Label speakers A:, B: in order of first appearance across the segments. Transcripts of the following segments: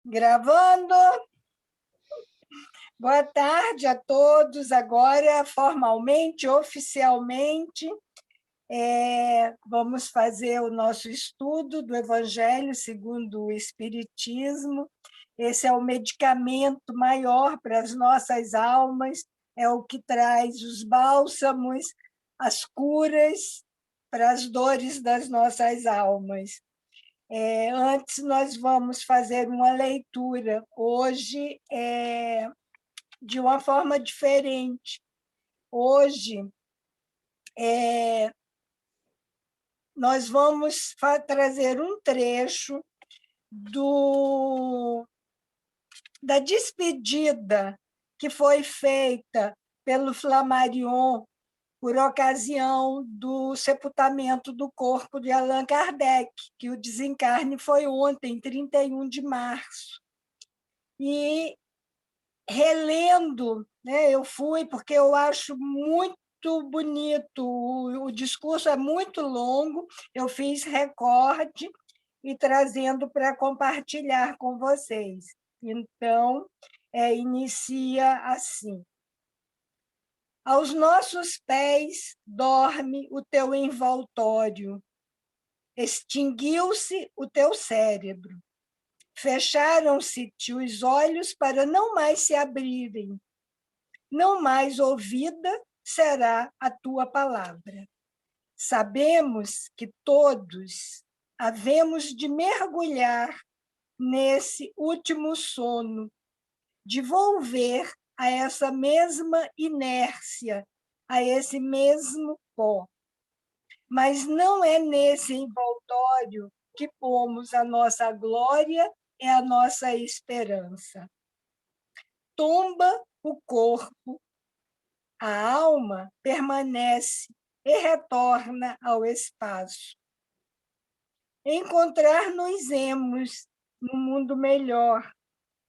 A: Gravando. Boa tarde a todos. Agora, formalmente, oficialmente, vamos fazer o nosso estudo do Evangelho segundo o Espiritismo. Esse é o medicamento maior para as nossas almas, é o que traz os bálsamos, as curas para as dores das nossas almas. Antes, nós vamos fazer uma leitura, hoje, de uma forma diferente. Hoje, nós vamos trazer um trecho da despedida que foi feita pelo Flammarion por ocasião do sepultamento do corpo de Allan Kardec, que o desencarne foi ontem, 31 de março. E, relendo, né, eu fui, porque eu acho muito bonito, o discurso é muito longo, eu fiz recorde e trazendo para compartilhar com vocês. Então, inicia assim. Aos nossos pés dorme o teu envoltório, extinguiu-se o teu cérebro, fecharam-se-te os olhos para não mais se abrirem, não mais ouvida será a tua palavra. Sabemos que todos havemos de mergulhar nesse último sono, de volver a essa mesma inércia, a esse mesmo pó. Mas não é nesse envoltório que pomos a nossa glória e a nossa esperança. Tomba o corpo, a alma permanece e retorna ao espaço. Encontrar-nos-emos no mundo melhor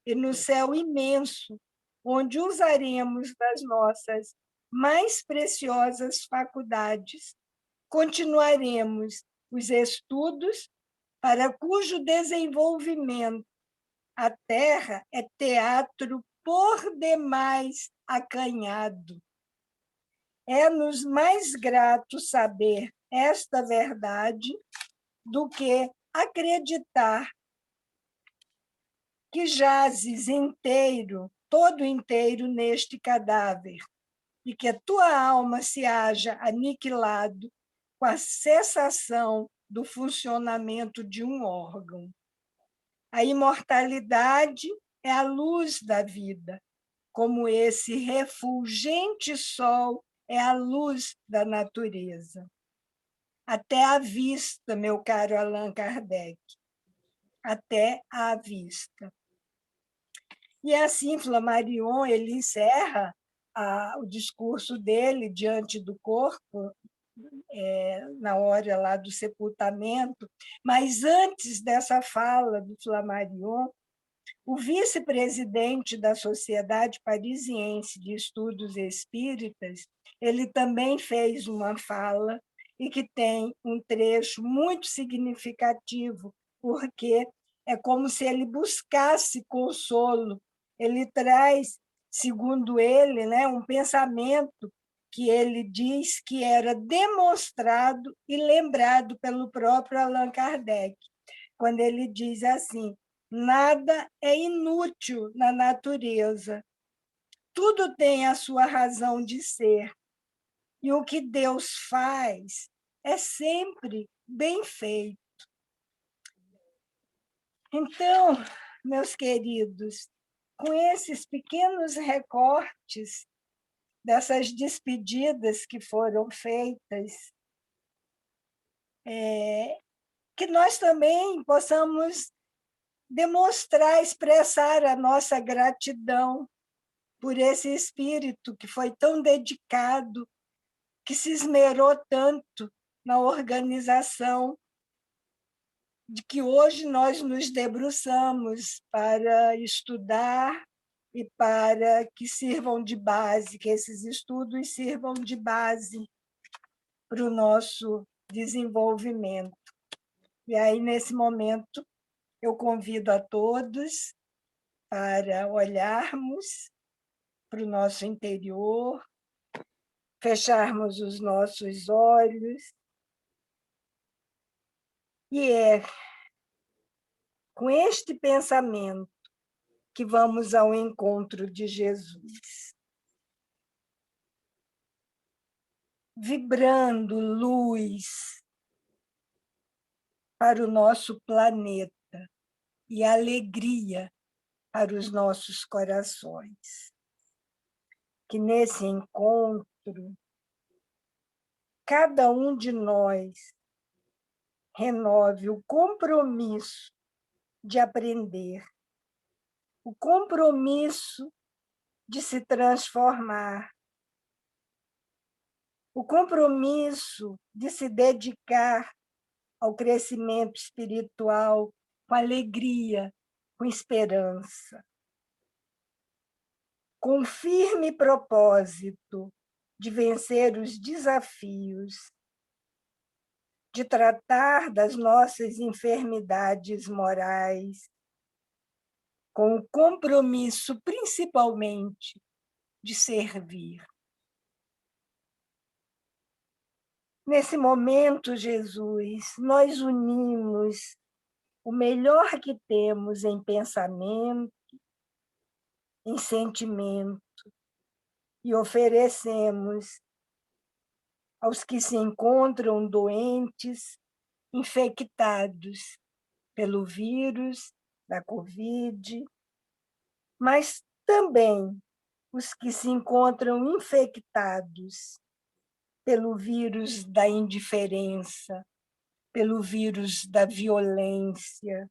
A: e no céu imenso, onde usaremos das nossas mais preciosas faculdades, continuaremos os estudos para cujo desenvolvimento a Terra é teatro por demais acanhado. É-nos mais grato saber esta verdade do que acreditar que jazes inteiro, todo inteiro neste cadáver, e que a tua alma se haja aniquilado com a cessação do funcionamento de um órgão. A imortalidade é a luz da vida, como esse refulgente sol é a luz da natureza. Até à vista, meu caro Allan Kardec, até à vista. E assim, Flammarion, ele encerra o discurso dele diante do corpo, na hora lá do sepultamento, mas antes dessa fala do Flammarion, o vice-presidente da Sociedade Parisiense de Estudos Espíritas, ele também fez uma fala e que tem um trecho muito significativo, porque é como se ele buscasse consolo. Ele traz, segundo ele, né, um pensamento que ele diz que era demonstrado e lembrado pelo próprio Allan Kardec, quando ele diz assim: nada é inútil na natureza, tudo tem a sua razão de ser, e o que Deus faz é sempre bem feito. Então, meus queridos, com esses pequenos recortes dessas despedidas que foram feitas, que nós também possamos demonstrar, expressar a nossa gratidão por esse espírito que foi tão dedicado, que se esmerou tanto na organização, de que hoje nós nos debruçamos para estudar e para que sirvam de base, que esses estudos sirvam de base para o nosso desenvolvimento. E aí, nesse momento, eu convido a todos para olharmos para o nosso interior, fecharmos os nossos olhos, e é com este pensamento que vamos ao encontro de Jesus. Vibrando luz para o nosso planeta e alegria para os nossos corações. Que nesse encontro, cada um de nós renove o compromisso de aprender, o compromisso de se transformar, o compromisso de se dedicar ao crescimento espiritual com alegria, com esperança, com firme propósito de vencer os desafios, de tratar das nossas enfermidades morais, com o compromisso, principalmente, de servir. Nesse momento, Jesus, nós unimos o melhor que temos em pensamento, em sentimento, e oferecemos aos que se encontram doentes, infectados pelo vírus da Covid, mas também os que se encontram infectados pelo vírus da indiferença, pelo vírus da violência,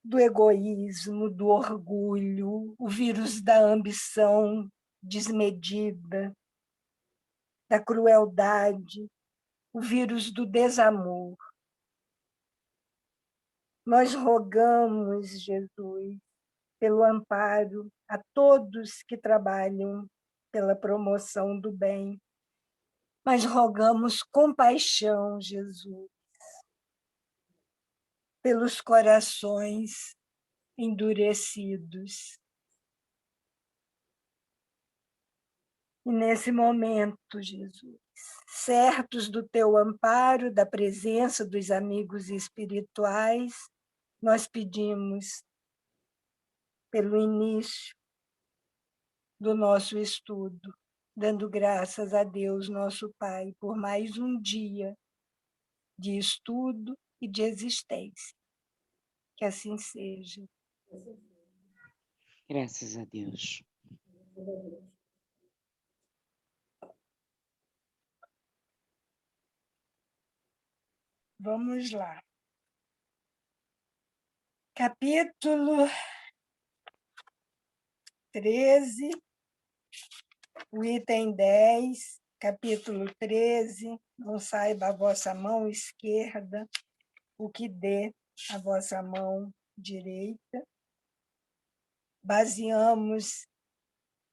A: do egoísmo, do orgulho, o vírus da ambição desmedida, da crueldade, o vírus do desamor. Nós rogamos, Jesus, pelo amparo a todos que trabalham pela promoção do bem, mas rogamos compaixão, Jesus, pelos corações endurecidos. E nesse momento, Jesus, certos do teu amparo, da presença dos amigos espirituais, nós pedimos pelo início do nosso estudo, dando graças a Deus, nosso Pai, por mais um dia de estudo e de existência. Que assim seja.
B: Graças a Deus.
A: Vamos lá. Capítulo 13, o item 10, capítulo 13, não saiba a vossa mão esquerda o que dê a vossa mão direita. Baseamos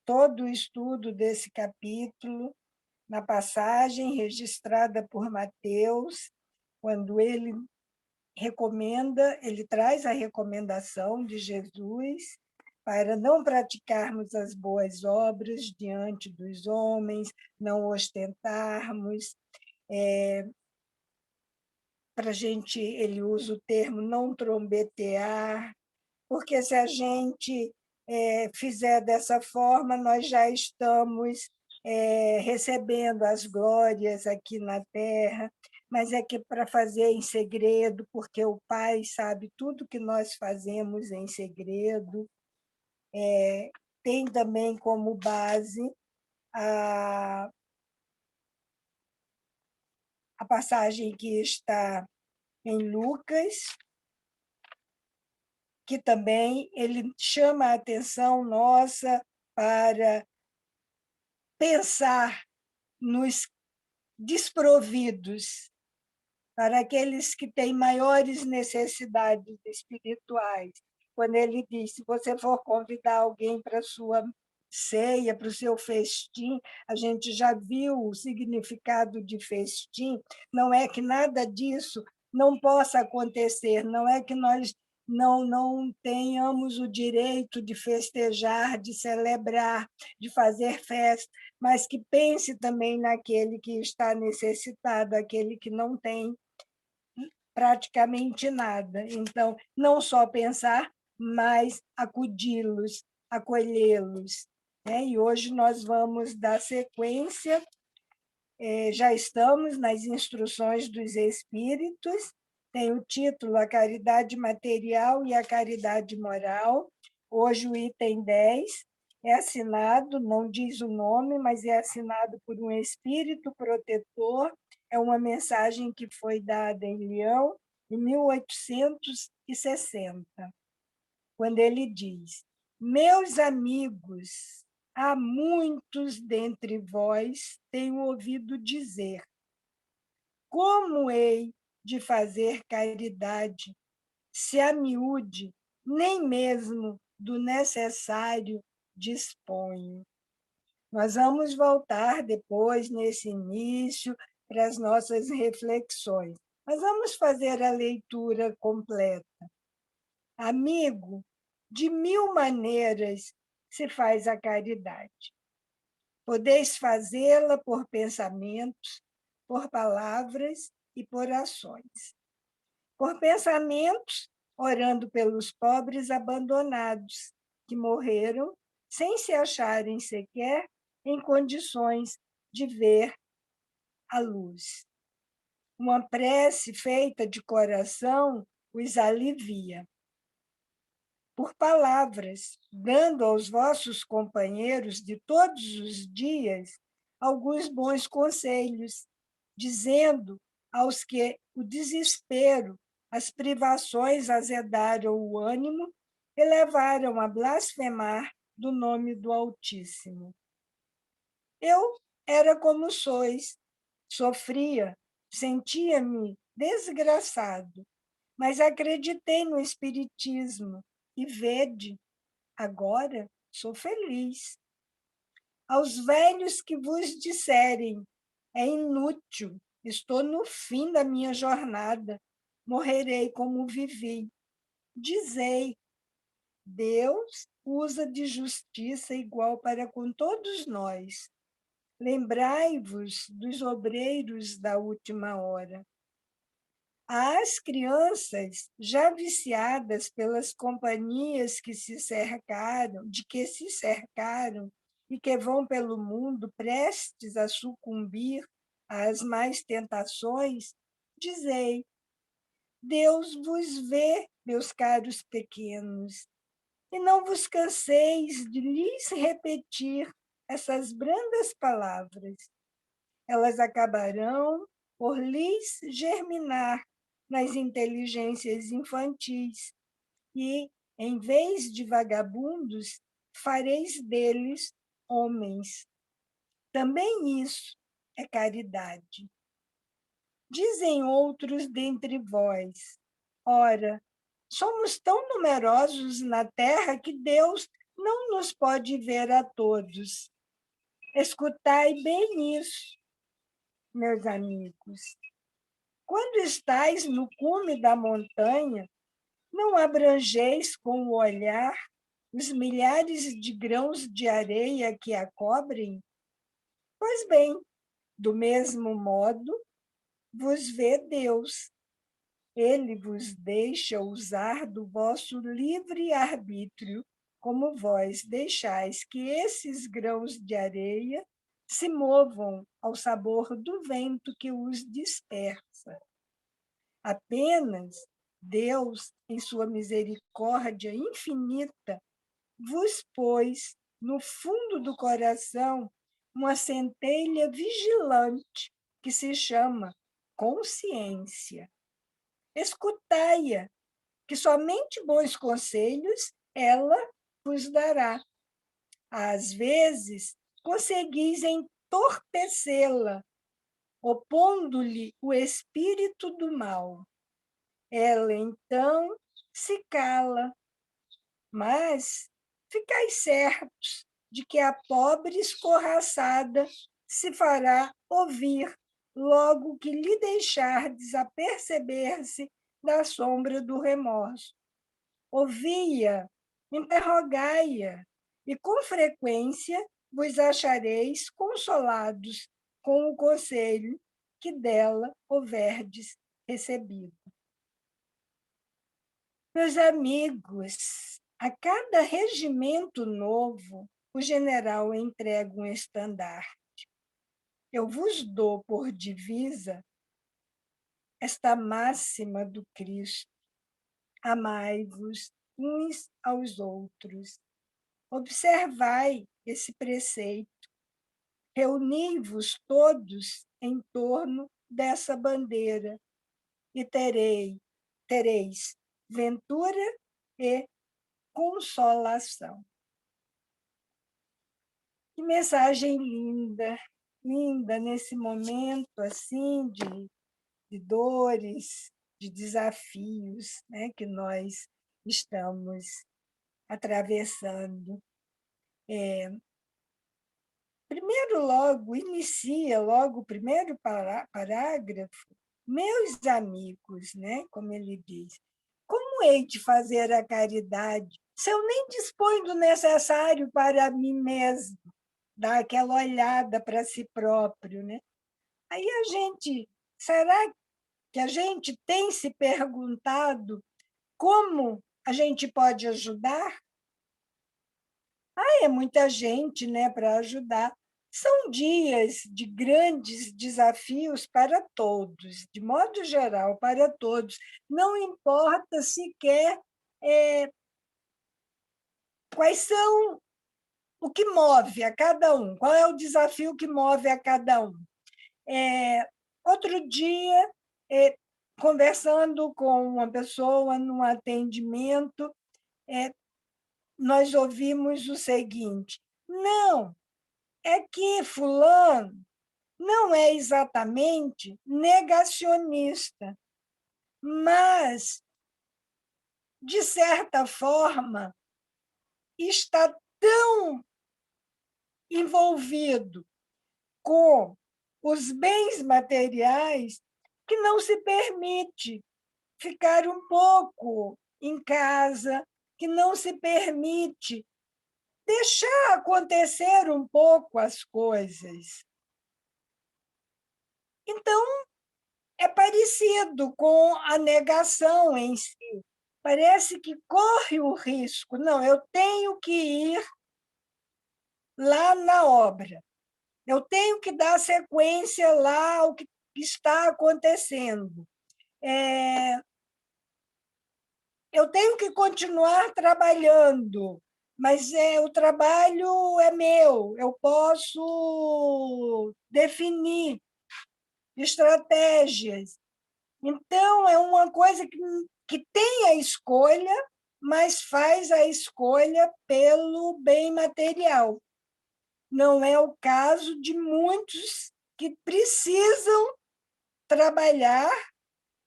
A: todo o estudo desse capítulo na passagem registrada por Mateus, quando ele recomenda, ele traz a recomendação de Jesus para não praticarmos as boas obras diante dos homens, não ostentarmos, para a gente, ele usa o termo não trombetear, porque se a gente fizer dessa forma, nós já estamos recebendo as glórias aqui na Terra, mas é que para fazer em segredo, porque o Pai sabe tudo que nós fazemos em segredo. Tem também como base a passagem que está em Lucas, que também ele chama a atenção nossa para pensar nos desprovidos, para aqueles que têm maiores necessidades espirituais. Quando ele diz, se você for convidar alguém para a sua ceia, para o seu festim, a gente já viu o significado de festim, não é que nada disso não possa acontecer, não é que nós não tenhamos o direito de festejar, de celebrar, de fazer festa, mas que pense também naquele que está necessitado, aquele que não tem praticamente nada. Então, não só pensar, mas acudi-los, acolhê-los. E hoje nós vamos dar sequência, já estamos nas instruções dos Espíritos, tem o título A Caridade Material e a Caridade Moral. Hoje o item 10 é assinado, não diz o nome, mas é assinado por um espírito protetor. É uma mensagem que foi dada em Leão, em 1860, quando ele diz: meus amigos, há muitos dentre vós tenho ouvido dizer, como hei de fazer caridade, se a miúde nem mesmo do necessário disponho. Nós vamos voltar depois, nesse início, para as nossas reflexões. Mas vamos fazer a leitura completa. Amigo, de 1000 maneiras se faz a caridade. Podeis fazê-la por pensamentos, por palavras e por ações. Por pensamentos, orando pelos pobres abandonados, que morreram sem se acharem sequer em condições de ver a luz. Uma prece feita de coração os alivia. Por palavras, dando aos vossos companheiros de todos os dias alguns bons conselhos, dizendo aos que o desespero, as privações azedaram o ânimo e levaram a blasfemar do nome do Altíssimo. Eu era como sois, sofria, sentia-me desgraçado, mas acreditei no Espiritismo e vede, agora sou feliz. Aos velhos que vos disserem, é inútil, estou no fim da minha jornada, morrerei como vivi. Dizei, Deus usa de justiça igual para com todos nós. Lembrai-vos dos obreiros da última hora. Às crianças já viciadas pelas companhias que se cercaram, de que se cercaram e que vão pelo mundo prestes a sucumbir às mais tentações, dizei: Deus vos vê, meus caros pequenos, e não vos canseis de lhes repetir essas brandas palavras. Elas acabarão por lhes germinar nas inteligências infantis e, em vez de vagabundos, fareis deles homens. Também isso é caridade. Dizem outros dentre vós, ora, somos tão numerosos na terra que Deus não nos pode ver a todos. Escutai bem isso, meus amigos. Quando estais no cume da montanha, não abrangeis com o olhar os milhares de grãos de areia que a cobrem? Pois bem, do mesmo modo, vos vê Deus. Ele vos deixa usar do vosso livre arbítrio, como vós deixais que esses grãos de areia se movam ao sabor do vento que os dispersa. Apenas Deus, em sua misericórdia infinita, vos pôs no fundo do coração uma centelha vigilante que se chama consciência. Escutai-a, que somente bons conselhos ela vos dará. Às vezes, conseguis entorpecê-la, opondo-lhe o espírito do mal. Ela, então, se cala, mas ficai certos de que a pobre escorraçada se fará ouvir logo que lhe deixardes aperceber-se da sombra do remorso. Ouvi-a, interrogai-a, e com frequência vos achareis consolados com o conselho que dela houverdes recebido. Meus amigos, a cada regimento novo, o general entrega um estandarte. Eu vos dou por divisa esta máxima do Cristo: amai-vos uns aos outros. Observai esse preceito. Reuni-vos todos em torno dessa bandeira e tereis ventura e consolação. Que mensagem linda, linda nesse momento assim de dores, de desafios, né, que nós estamos atravessando. Primeiro, inicia logo o primeiro parágrafo, meus amigos, né, como ele diz, como hei de fazer a caridade se eu nem disponho do necessário para mim mesmo? Dar aquela olhada para si próprio, né? Aí será que a gente tem se perguntado como a gente pode ajudar? É muita gente, né, para ajudar. São dias de grandes desafios para todos, de modo geral, para todos. Não importa sequer quais são o que move a cada um, qual é o desafio que move a cada um. Outro dia, conversando com uma pessoa num atendimento, nós ouvimos o seguinte: não, é que fulano não é exatamente negacionista, mas, de certa forma, está tão envolvido com os bens materiais que não se permite ficar um pouco em casa, que não se permite deixar acontecer um pouco as coisas. Então, é parecido com a negação em si. Parece que corre o risco. Não, eu tenho que ir lá na obra. Eu tenho que dar sequência lá ao que está acontecendo. Eu tenho que continuar trabalhando, mas o trabalho é meu. Eu posso definir estratégias. Então, é uma coisa que tem a escolha, mas faz a escolha pelo bem material. Não é o caso de muitos que precisam trabalhar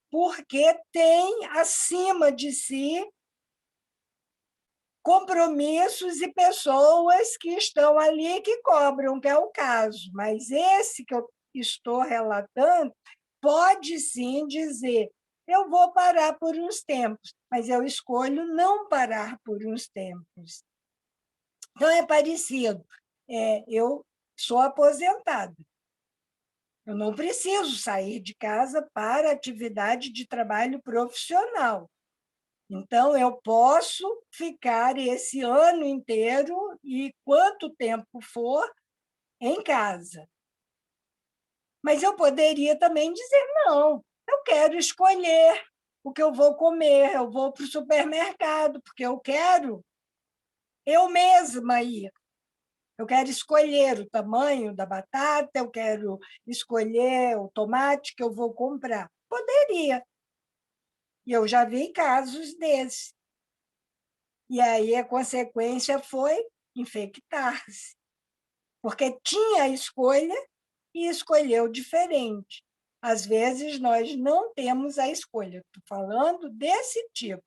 A: porque têm acima de si compromissos e pessoas que estão ali que cobram, que é o caso. Mas esse que eu estou relatando pode sim dizer: eu vou parar por uns tempos, mas eu escolho não parar por uns tempos. Então, é parecido. Eu sou aposentada. Eu não preciso sair de casa para atividade de trabalho profissional. Então, eu posso ficar esse ano inteiro e quanto tempo for em casa. Mas eu poderia também dizer: não, eu quero escolher o que eu vou comer, eu vou para o supermercado, porque eu quero eu mesma ir. Eu quero escolher o tamanho da batata, eu quero escolher o tomate que eu vou comprar. Poderia. E eu já vi casos desses. E aí a consequência foi infectar-se, porque tinha a escolha e escolheu diferente. Às vezes, nós não temos a escolha. Estou falando desse tipo.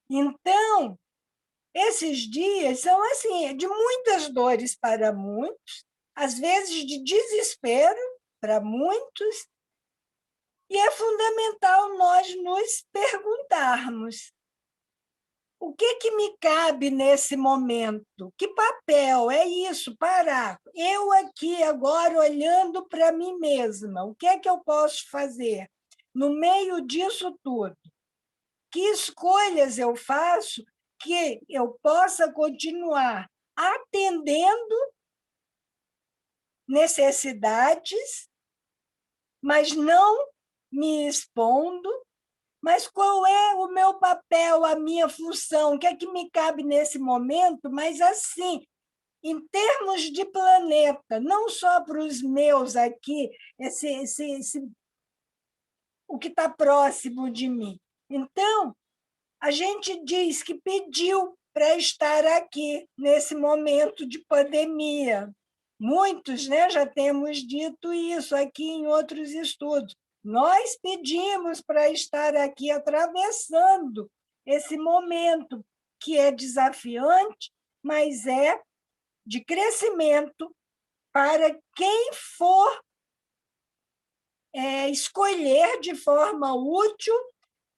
A: Então, esses dias são assim, de muitas dores para muitos, às vezes de desespero para muitos, e é fundamental nós nos perguntarmos: O que me cabe nesse momento? Que papel? É isso, parar. Eu aqui agora olhando para mim mesma, o que é que eu posso fazer no meio disso tudo? Que escolhas eu faço que eu possa continuar atendendo necessidades, mas não me expondo. Mas qual é o meu papel, a minha função? O que é que me cabe nesse momento? Mas, assim, em termos de planeta, não só para os meus aqui, o que está próximo de mim. Então, a gente diz que pediu para estar aqui nesse momento de pandemia. Muitos, né, já temos dito isso aqui em outros estudos. Nós pedimos para estar aqui atravessando esse momento que é desafiante, mas é de crescimento para quem for escolher de forma útil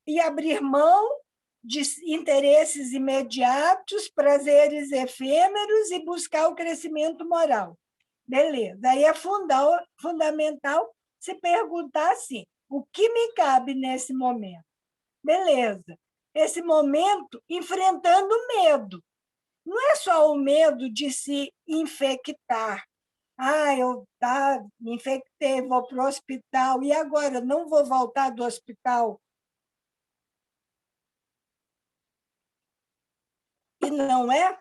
A: e abrir mão de interesses imediatos, prazeres efêmeros e buscar o crescimento moral. Beleza. Aí é fundamental se perguntar assim, o que me cabe nesse momento? Beleza. Esse momento enfrentando o medo. Não é só o medo de se infectar. Eu me infectei, vou para o hospital, e agora não vou voltar do hospital. E não é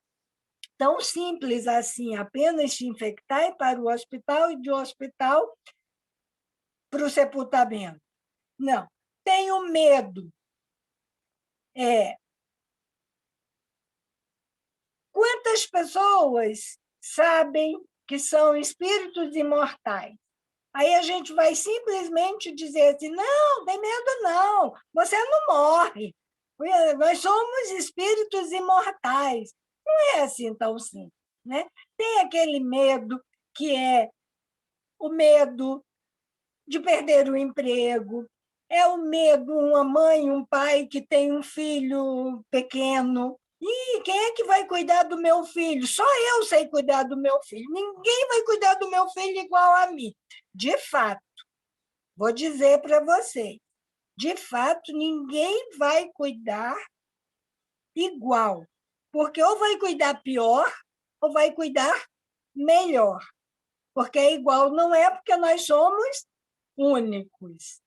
A: tão simples assim, apenas se infectar e para o hospital, e de hospital para o sepultamento. Não. Tenho medo. Quantas pessoas sabem que são espíritos imortais? Aí a gente vai simplesmente dizer assim, não, tem medo não, você não morre. Nós somos espíritos imortais. Não é assim tão simples, né? Tem aquele medo que é o medo de perder o emprego, é o medo, uma mãe, um pai que tem um filho pequeno. E quem é que vai cuidar do meu filho? Só eu sei cuidar do meu filho. Ninguém vai cuidar do meu filho igual a mim. De fato, vou dizer para vocês, de fato, ninguém vai cuidar igual. Porque ou vai cuidar pior, ou vai cuidar melhor. Porque é igual não é, porque nós somos únicos.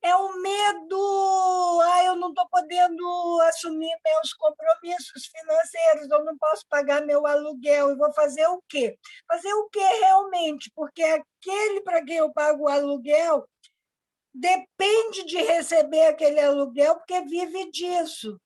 A: É o medo, eu não estou podendo assumir meus compromissos financeiros, eu não posso pagar meu aluguel, eu vou fazer o quê? Fazer o quê realmente? Porque aquele para quem eu pago o aluguel depende de receber aquele aluguel, porque vive disso,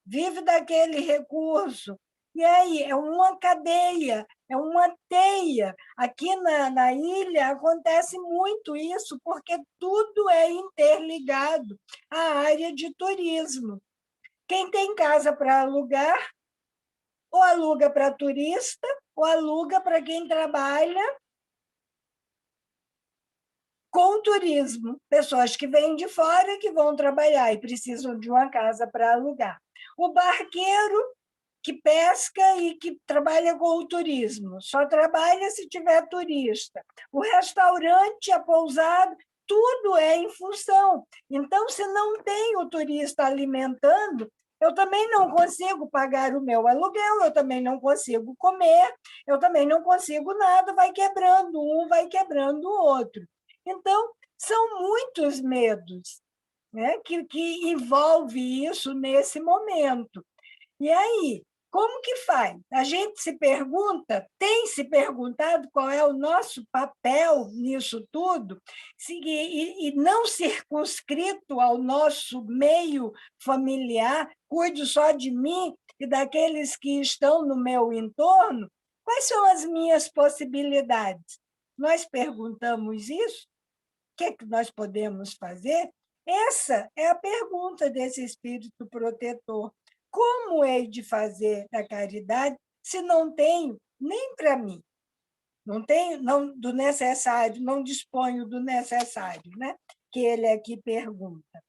A: vive daquele recurso. E aí, é uma cadeia, é uma teia. Aqui na ilha acontece muito isso, porque tudo é interligado à área de turismo. Quem tem casa para alugar, ou aluga para turista, ou aluga para quem trabalha com turismo. Pessoas que vêm de fora que vão trabalhar e precisam de uma casa para alugar. O barqueiro que pesca e que trabalha com o turismo. Só trabalha se tiver turista. O restaurante, a pousada, tudo é em função. Então, se não tem o turista alimentando, eu também não consigo pagar o meu aluguel, eu também não consigo comer, eu também não consigo nada, vai quebrando um, vai quebrando o outro. Então, são muitos medos, né, que envolve isso nesse momento. E aí, como que faz? A gente se pergunta, tem se perguntado qual é o nosso papel nisso tudo, e não circunscrito ao nosso meio familiar, cuido só de mim e daqueles que estão no meu entorno, quais são as minhas possibilidades? Nós perguntamos isso? O que é que nós podemos fazer? Essa é a pergunta desse espírito protetor. Como hei de fazer a caridade se não tenho nem para mim? Não tenho do necessário, não disponho do necessário, né? Que ele aqui pergunta.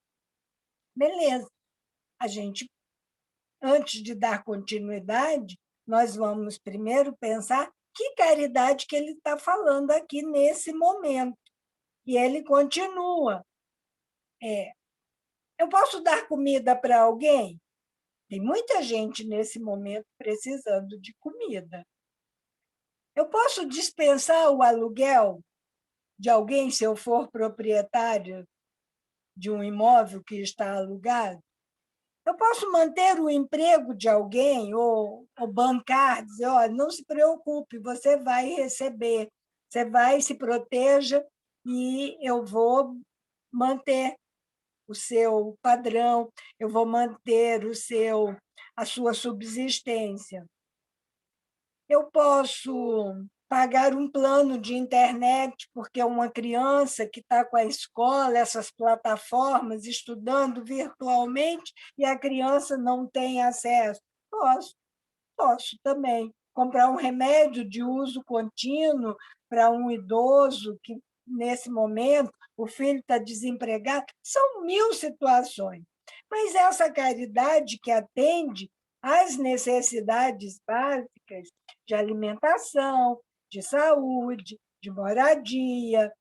A: Beleza. a gente, antes de dar continuidade, nós vamos primeiro pensar que caridade que ele está falando aqui nesse momento. E ele continua. Eu posso dar comida para alguém? Tem muita gente nesse momento precisando de comida. Eu posso dispensar o aluguel de alguém se eu for proprietário de um imóvel que está alugado? Eu posso manter o emprego de alguém ou bancar, dizer, olha, não se preocupe, você vai receber, você vai, se proteja e eu vou manter o seu padrão, eu vou manter a sua subsistência. Eu posso pagar um plano de internet, porque uma criança que está com a escola, essas plataformas, estudando virtualmente, e a criança não tem acesso. Posso também. Comprar um remédio de uso contínuo para um idoso que, nesse momento, o filho está desempregado. São 1000 situações. Mas essa caridade que atende às necessidades básicas de alimentação, de saúde, de moradia,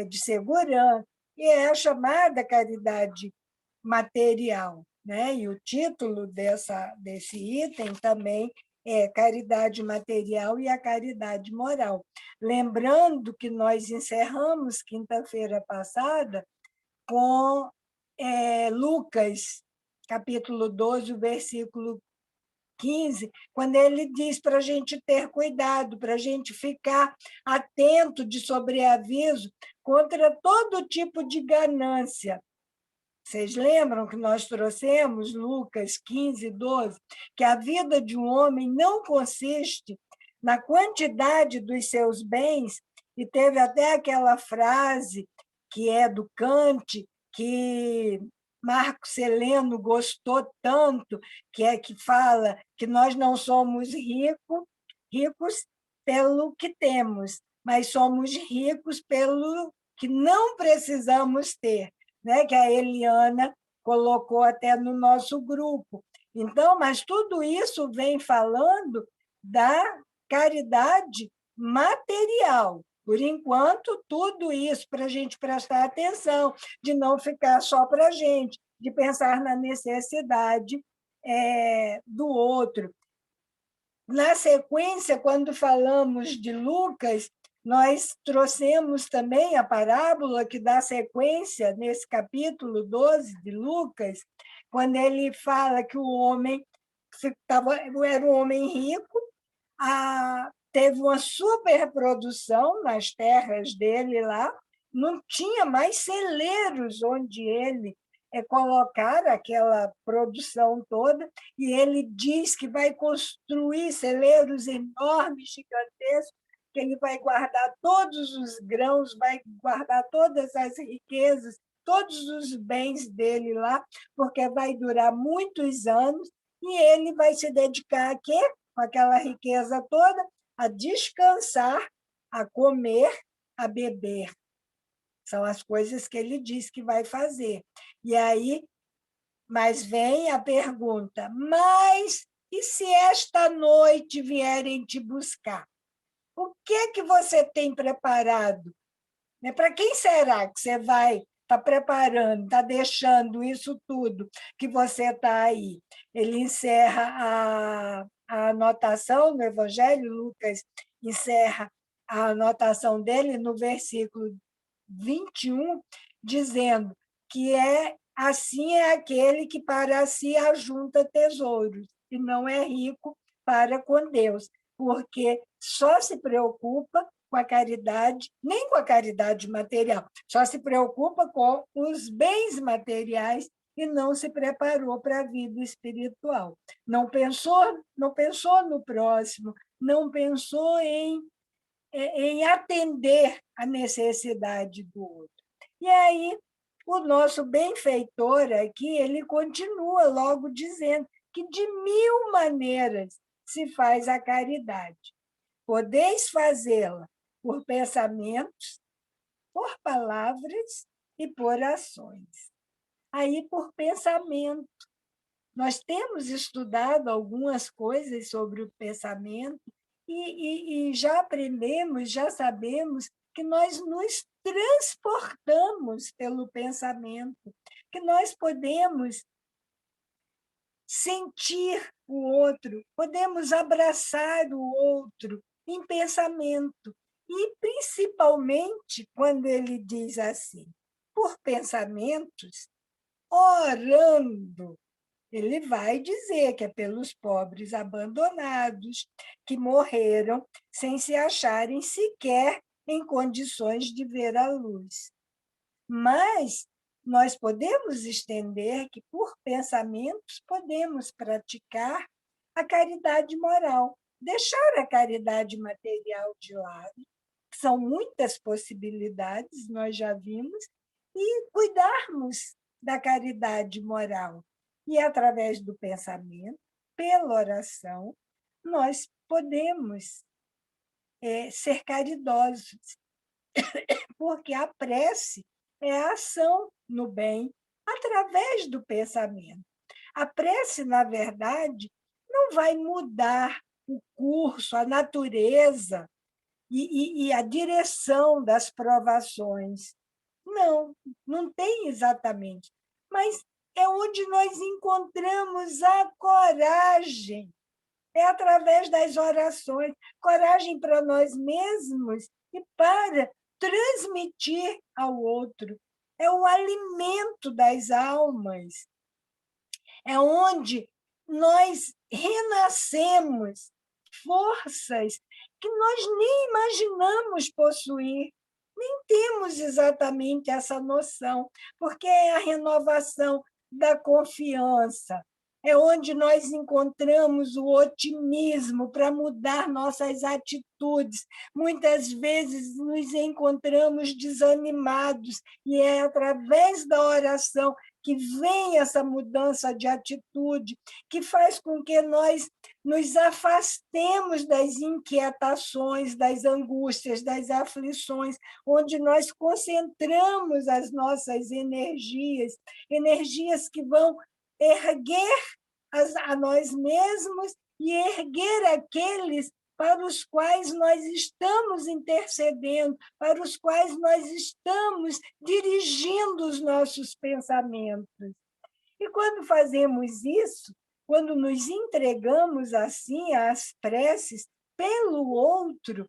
A: de segurança, e é a chamada caridade material. Né? E o título desse item também é Caridade Material e a Caridade Moral. Lembrando que nós encerramos quinta-feira passada com Lucas, capítulo 12, o versículo 15, quando ele diz para a gente ter cuidado, para a gente ficar atento de sobreaviso contra todo tipo de ganância. Vocês lembram que nós trouxemos, Lucas 15, 12, que a vida de um homem não consiste na quantidade dos seus bens, e teve até aquela frase que é do Kant, que Marco Celeno gostou tanto, que fala que nós não somos ricos pelo que temos, mas somos ricos pelo que não precisamos ter, né? Que a Eliana colocou até no nosso grupo. Então, mas tudo isso vem falando da caridade material. Por enquanto, tudo isso para a gente prestar atenção, de não ficar só para a gente, de pensar na necessidade do outro. Na sequência, quando falamos de Lucas, nós trouxemos também a parábola que dá sequência nesse capítulo 12 de Lucas, quando ele fala que o homem era um homem rico, teve uma superprodução nas terras dele lá, não tinha mais celeiros onde ele colocar aquela produção toda, e ele diz que vai construir celeiros enormes, gigantescos, que ele vai guardar todos os grãos, vai guardar todas as riquezas, todos os bens dele lá, porque vai durar muitos anos, e ele vai se dedicar a quê? Com aquela riqueza toda, a descansar, a comer, a beber. São as coisas que ele diz que vai fazer. E aí, mas vem a pergunta, mas e se esta noite vierem te buscar? O que você tem preparado? Para quem será que você vai estar preparando, está deixando isso tudo que você está aí? Ele encerra a anotação no Evangelho, Lucas encerra a anotação dele no versículo 21, dizendo que assim é aquele que para si ajunta tesouros e não é rico para com Deus, porque só se preocupa com a caridade, nem com a caridade material, só se preocupa com os bens materiais e não se preparou para a vida espiritual. Não pensou no próximo, não pensou em atender a necessidade do outro. E aí, o nosso benfeitor aqui, ele continua logo dizendo que de 1000 maneiras se faz a caridade. Podeis fazê-la por pensamentos, por palavras e por ações. Aí, por pensamento. Nós temos estudado algumas coisas sobre o pensamento e já aprendemos, já sabemos que nós nos transportamos pelo pensamento, que nós podemos sentir o outro, podemos abraçar o outro em pensamento. E, principalmente, quando ele diz assim, por pensamentos, orando. Ele vai dizer que é pelos pobres abandonados, que morreram sem se acharem sequer em condições de ver a luz. Mas nós podemos estender que, por pensamentos, podemos praticar a caridade moral, deixar a caridade material de lado. São muitas possibilidades, nós já vimos, e cuidarmos da caridade moral. E, através do pensamento, pela oração, nós podemos ser caridosos, porque a prece é a ação no bem através do pensamento. A prece, na verdade, não vai mudar o curso, a natureza e a direção das provações. Não, não tem exatamente. Mas é onde nós encontramos a coragem. É através das orações. Coragem para nós mesmos e para transmitir ao outro. É o alimento das almas. É onde nós renascemos forças que nós nem imaginamos possuir, nem temos exatamente essa noção, porque é a renovação da confiança, é onde nós encontramos o otimismo para mudar nossas atitudes. Muitas vezes nos encontramos desanimados, e é através da oração que vem essa mudança de atitude, que faz com que nós nos afastemos das inquietações, das angústias, das aflições, onde nós concentramos as nossas energias, energias que vão erguer a nós mesmos e erguer aqueles para os quais nós estamos intercedendo, para os quais nós estamos dirigindo os nossos pensamentos. E quando fazemos isso, quando nos entregamos assim às preces pelo outro,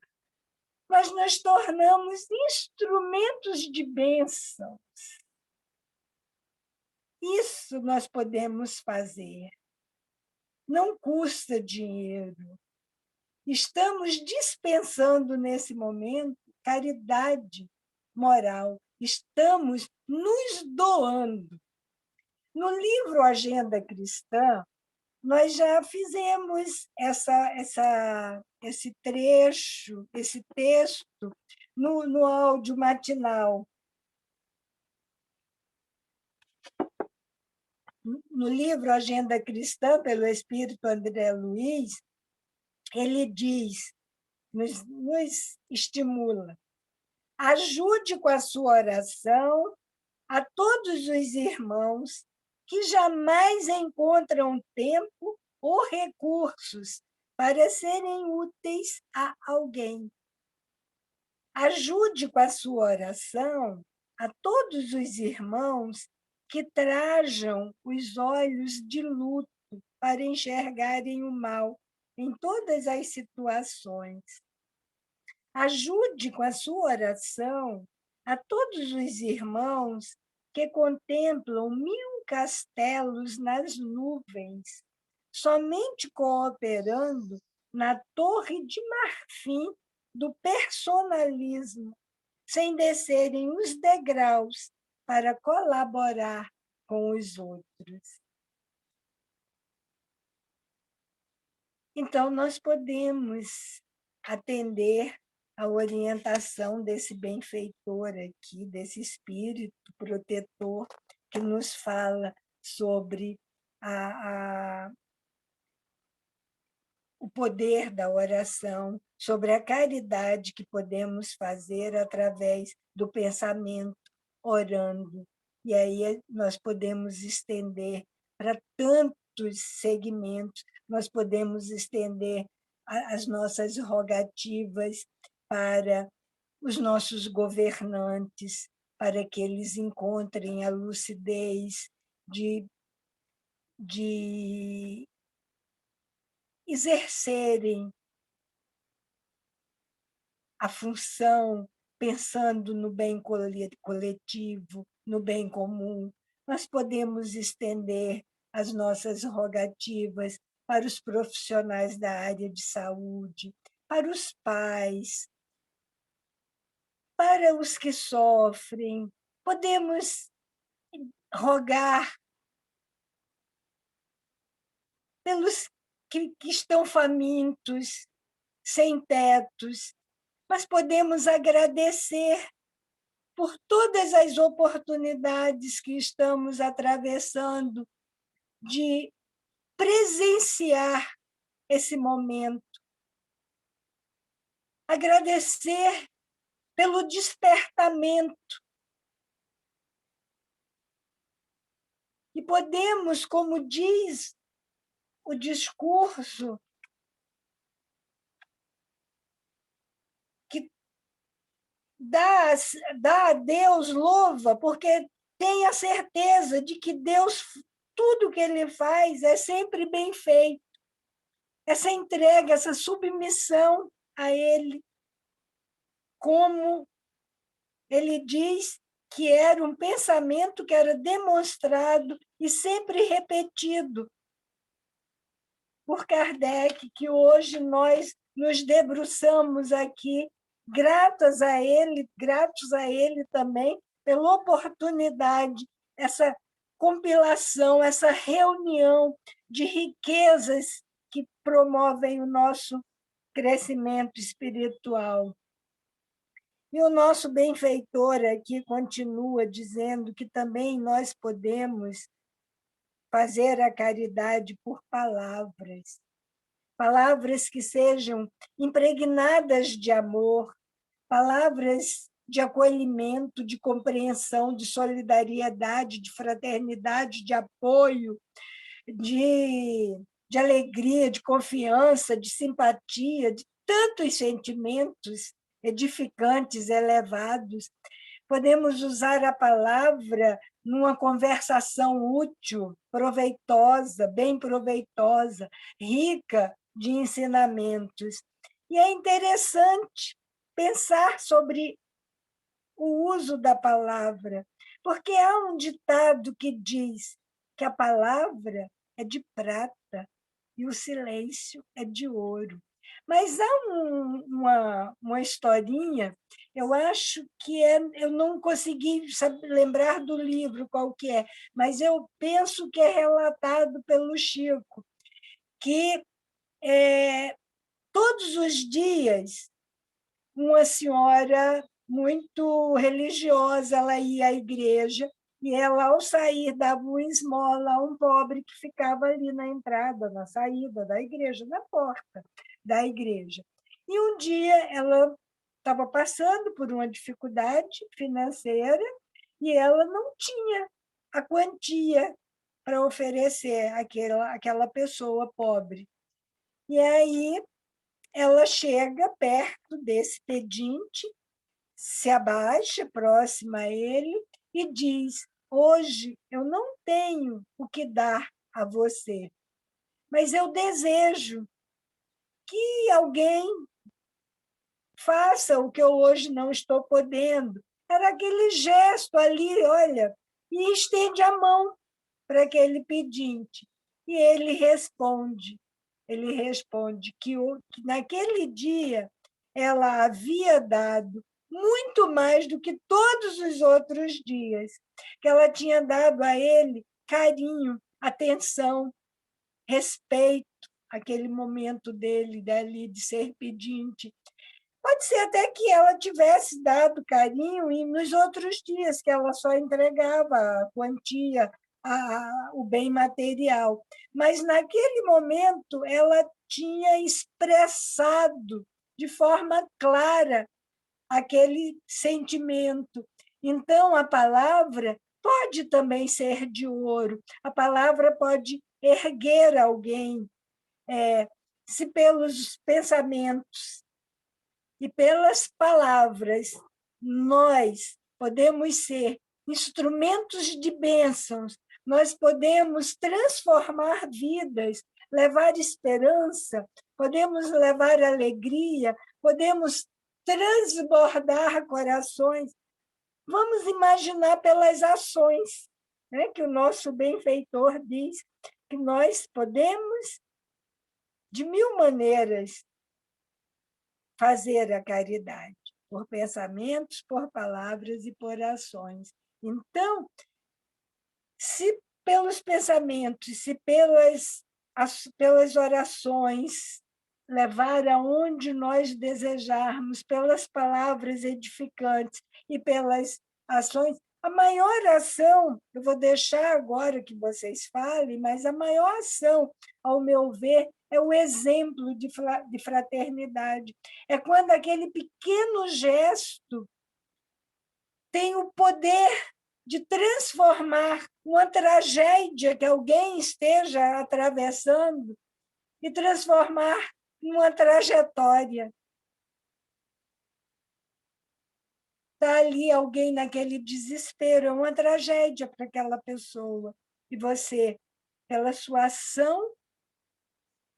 A: nós nos tornamos instrumentos de bênção. Isso nós podemos fazer. Não custa dinheiro. Estamos dispensando, nesse momento, caridade moral. Estamos nos doando. No livro Agenda Cristã, nós já fizemos esse trecho, esse texto, no áudio matinal. No livro Agenda Cristã, pelo Espírito André Luiz, ele diz, nos estimula, ajude com a sua oração a todos os irmãos que jamais encontram tempo ou recursos para serem úteis a alguém. Ajude com a sua oração a todos os irmãos que trajam os olhos de luto para enxergarem o mal em todas as situações. Ajude com a sua oração a todos os irmãos que contemplam 1000 castelos nas nuvens, somente cooperando na torre de marfim do personalismo, sem descerem os degraus para colaborar com os outros. Então, nós podemos atender a orientação desse benfeitor aqui, desse espírito protetor que nos fala sobre o poder da oração, sobre a caridade que podemos fazer através do pensamento, orando. E aí nós podemos estender para muitos segmentos. Nós podemos estender as nossas rogativas para os nossos governantes, para que eles encontrem a lucidez de exercerem a função pensando no bem coletivo, no bem comum. Nós podemos estender as nossas rogativas para os profissionais da área de saúde, para os pais, para os que sofrem. Podemos rogar pelos que estão famintos, sem tetos, mas podemos agradecer por todas as oportunidades que estamos atravessando de presenciar esse momento. Agradecer pelo despertamento. E podemos, como diz o discurso, que dá a Deus louva, porque tem a certeza de que Deus, tudo que Ele faz é sempre bem feito. Essa entrega, essa submissão a Ele, como Ele diz que era um pensamento que era demonstrado e sempre repetido por Kardec, que hoje nós nos debruçamos aqui, gratos a ele também, pela oportunidade, essa compilação, essa reunião de riquezas que promovem o nosso crescimento espiritual. E o nosso benfeitor aqui continua dizendo que também nós podemos fazer a caridade por palavras. Palavras que sejam impregnadas de amor, palavras de acolhimento, de compreensão, de solidariedade, de fraternidade, de apoio, de alegria, de confiança, de simpatia, de tantos sentimentos edificantes, elevados. Podemos usar a palavra numa conversação útil, proveitosa, bem proveitosa, rica de ensinamentos. E é interessante pensar sobre o uso da palavra, porque há um ditado que diz que a palavra é de prata e o silêncio é de ouro. Mas há uma historinha, eu acho que eu não consegui lembrar do livro qual que é, mas eu penso que é relatado pelo Chico, que todos os dias uma senhora muito religiosa, ela ia à igreja e ela, ao sair, dava uma esmola a um pobre que ficava ali na entrada, na saída da igreja, na porta da igreja. E um dia ela estava passando por uma dificuldade financeira e ela não tinha a quantia para oferecer àquela pessoa pobre. E aí ela chega perto desse pedinte, se abaixa próxima a ele e diz: hoje eu não tenho o que dar a você, mas eu desejo que alguém faça o que eu hoje não estou podendo. Era aquele gesto ali, olha, e estende a mão para aquele pedinte. E ele responde que naquele dia ela havia dado muito mais do que todos os outros dias, que ela tinha dado a ele carinho, atenção, respeito, aquele momento dele, dali, de ser pedinte. Pode ser até que ela tivesse dado carinho e nos outros dias, que ela só entregava a quantia, o bem material. Mas, naquele momento, ela tinha expressado de forma clara aquele sentimento. Então, a palavra pode também ser de ouro, a palavra pode erguer alguém, se pelos pensamentos e pelas palavras nós podemos ser instrumentos de bênçãos, nós podemos transformar vidas, levar esperança, podemos levar alegria, podemos transbordar corações. Vamos imaginar pelas ações, né, que o nosso benfeitor diz que nós podemos, de mil maneiras, fazer a caridade, por pensamentos, por palavras e por ações. Então, se pelos pensamentos, se pelas orações, levar aonde nós desejarmos, pelas palavras edificantes e pelas ações, a maior ação, eu vou deixar agora que vocês falem, mas a maior ação, ao meu ver, é o exemplo de fraternidade. É quando aquele pequeno gesto tem o poder de transformar uma tragédia que alguém esteja atravessando e transformar em uma trajetória. Está ali alguém naquele desespero, é uma tragédia para aquela pessoa. E você, pela sua ação,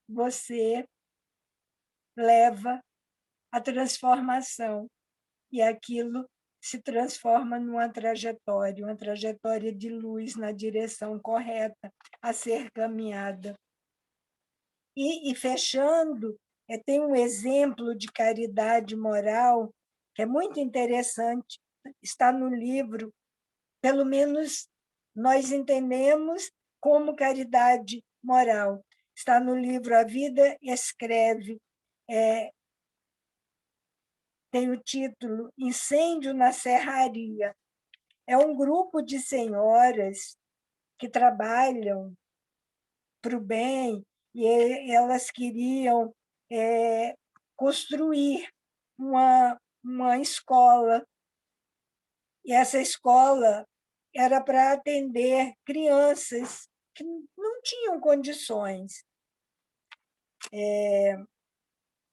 A: você leva a transformação. E aquilo se transforma numa trajetória de luz na direção correta a ser caminhada. E fechando, tem um exemplo de caridade moral que é muito interessante, está no livro, pelo menos nós entendemos como caridade moral. Está no livro A Vida Escreve, tem o título Incêndio na Serraria. É um grupo de senhoras que trabalham para o bem e elas queriam construir uma escola. E essa escola era para atender crianças que não tinham condições.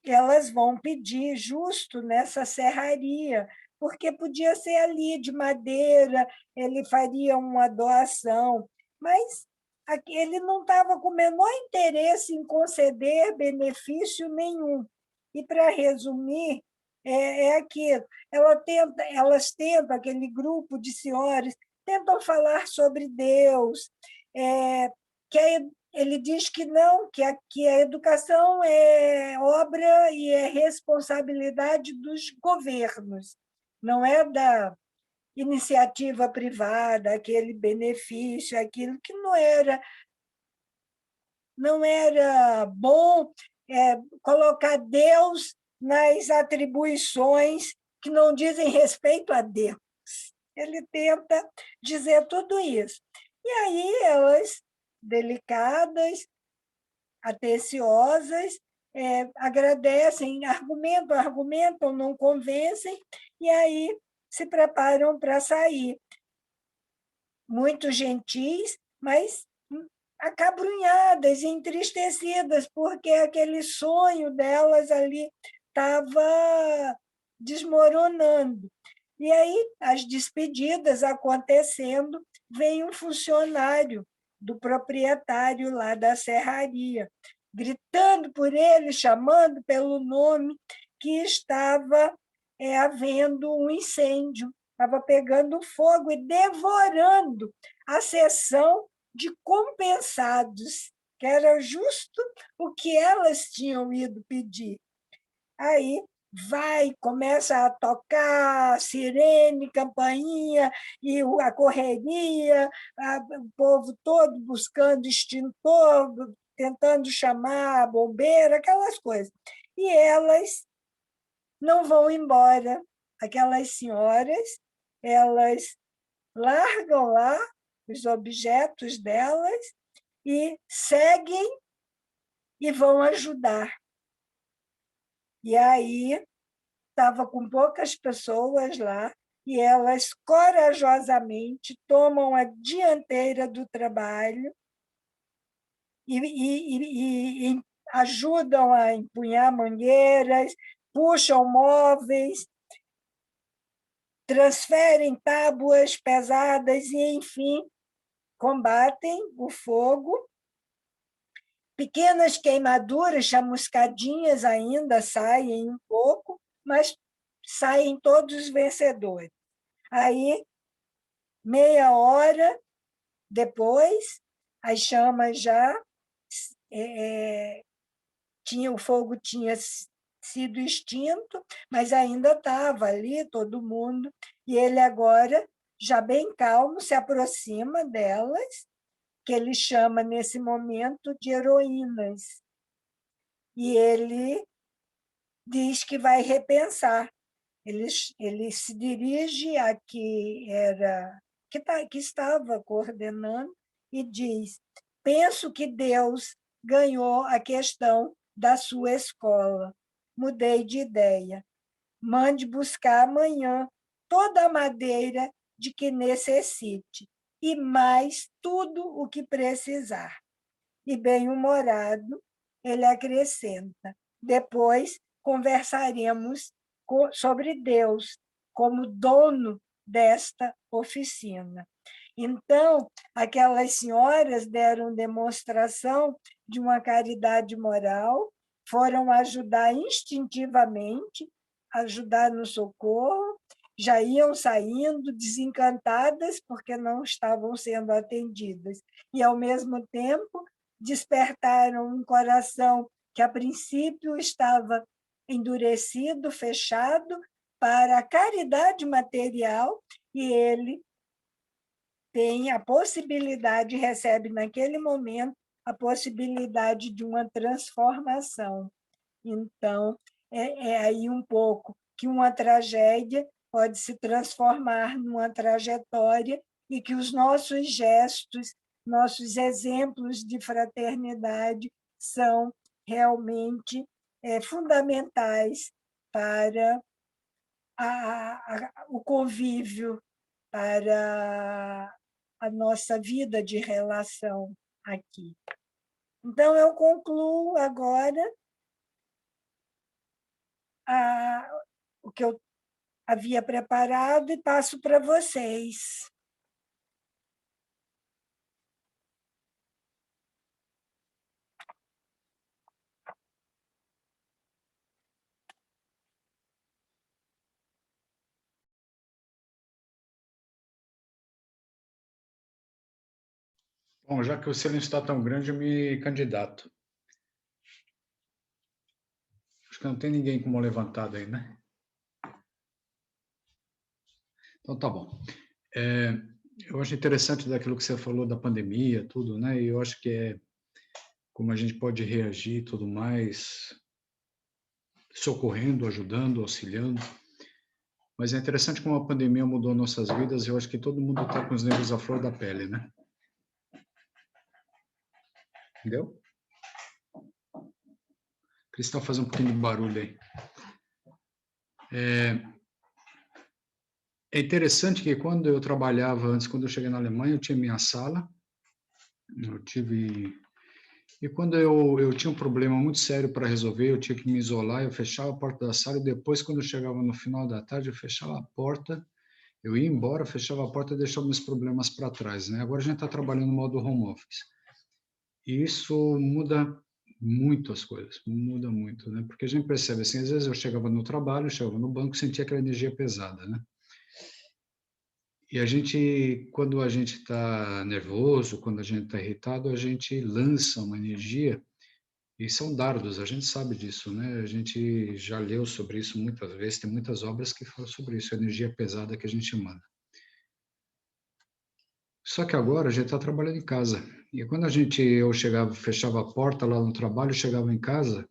A: Elas vão pedir justo nessa serraria, porque podia ser ali de madeira, ele faria uma doação, mas ele não estava com o menor interesse em conceder benefício nenhum. E, para resumir, aquilo. Elas tentam, aquele grupo de senhoras, tentam falar sobre Deus, que ele diz que não, que a educação é obra e é responsabilidade dos governos, não é da iniciativa privada, aquele benefício, aquilo que não era bom colocar Deus nas atribuições que não dizem respeito a Deus. Ele tenta dizer tudo isso. E aí elas, delicadas, atenciosas, agradecem, argumentam, não convencem, e aí se preparam para sair. Muito gentis, mas acabrunhadas, entristecidas, porque aquele sonho delas ali estava desmoronando. E aí, as despedidas acontecendo, vem um funcionário do proprietário lá da serraria, gritando por ele, chamando pelo nome, que estava havendo um incêndio, estava pegando fogo e devorando a seção de compensados, que era justo o que elas tinham ido pedir. Aí começa a tocar sirene, campainha, e a correria, o povo todo buscando extintor, tentando chamar a bombeira, aquelas coisas. E elas não vão embora. Aquelas senhoras, elas largam lá os objetos delas e seguem e vão ajudar. E aí estava com poucas pessoas lá e elas corajosamente tomam a dianteira do trabalho e ajudam a empunhar mangueiras, puxam móveis, transferem tábuas pesadas e, enfim, combatem o fogo. Pequenas queimaduras, chamuscadinhas ainda saem um pouco, mas saem todos vencedores. Aí, meia hora depois, as chamas já o fogo tinha sido extinto, mas ainda estava ali todo mundo, e ele agora, já bem calmo, se aproxima delas, que ele chama nesse momento de heroínas. E ele diz que vai repensar. Ele se dirige a que estava coordenando e diz: penso que Deus ganhou a questão da sua escola. Mudei de ideia. Mande buscar amanhã toda a madeira de que necessite e mais tudo o que precisar. E bem-humorado, ele acrescenta: depois conversaremos sobre Deus como dono desta oficina. Então, aquelas senhoras deram demonstração de uma caridade moral, foram ajudar instintivamente, ajudar no socorro, já iam saindo desencantadas porque não estavam sendo atendidas. E, ao mesmo tempo, despertaram um coração que, a princípio, estava endurecido, fechado para a caridade material, e ele tem a possibilidade, recebe naquele momento a possibilidade de uma transformação. Então, é aí um pouco que uma tragédia pode se transformar numa trajetória e que os nossos gestos, nossos exemplos de fraternidade são realmente fundamentais para o convívio, para a nossa vida de relação aqui. Então, eu concluo agora o que eu havia preparado e passo para vocês.
B: Bom, já que o silêncio está tão grande, eu me candidato. Acho que não tem ninguém com mão levantada aí, né? Então, tá bom. Eu acho interessante daquilo que você falou da pandemia, tudo, né? E eu acho que é como a gente pode reagir e tudo mais, socorrendo, ajudando, auxiliando. Mas é interessante como a pandemia mudou nossas vidas e eu acho que todo mundo está com os nervos à flor da pele, né? Entendeu? Cristal, faz um pouquinho de barulho aí. É interessante que quando eu trabalhava antes, quando eu cheguei na Alemanha, eu tinha minha sala, eu tive... E quando eu tinha um problema muito sério para resolver, eu tinha que me isolar, eu fechava a porta da sala e depois, quando eu chegava no final da tarde, eu fechava a porta, eu ia embora, fechava a porta e deixava meus problemas para trás, né? Agora a gente está trabalhando no modo home office. E isso muda muito as coisas, muda muito, né? Porque a gente percebe assim, às vezes eu chegava no trabalho, chegava no banco, sentia aquela energia pesada, né? E a gente, quando a gente está nervoso, quando a gente está irritado, a gente lança uma energia e são dardos, a gente sabe disso, né? A gente já leu sobre isso muitas vezes, tem muitas obras que falam sobre isso, a energia pesada que a gente manda. Só que agora a gente está trabalhando em casa. E quando eu chegava, fechava a porta lá no trabalho, chegava em casa,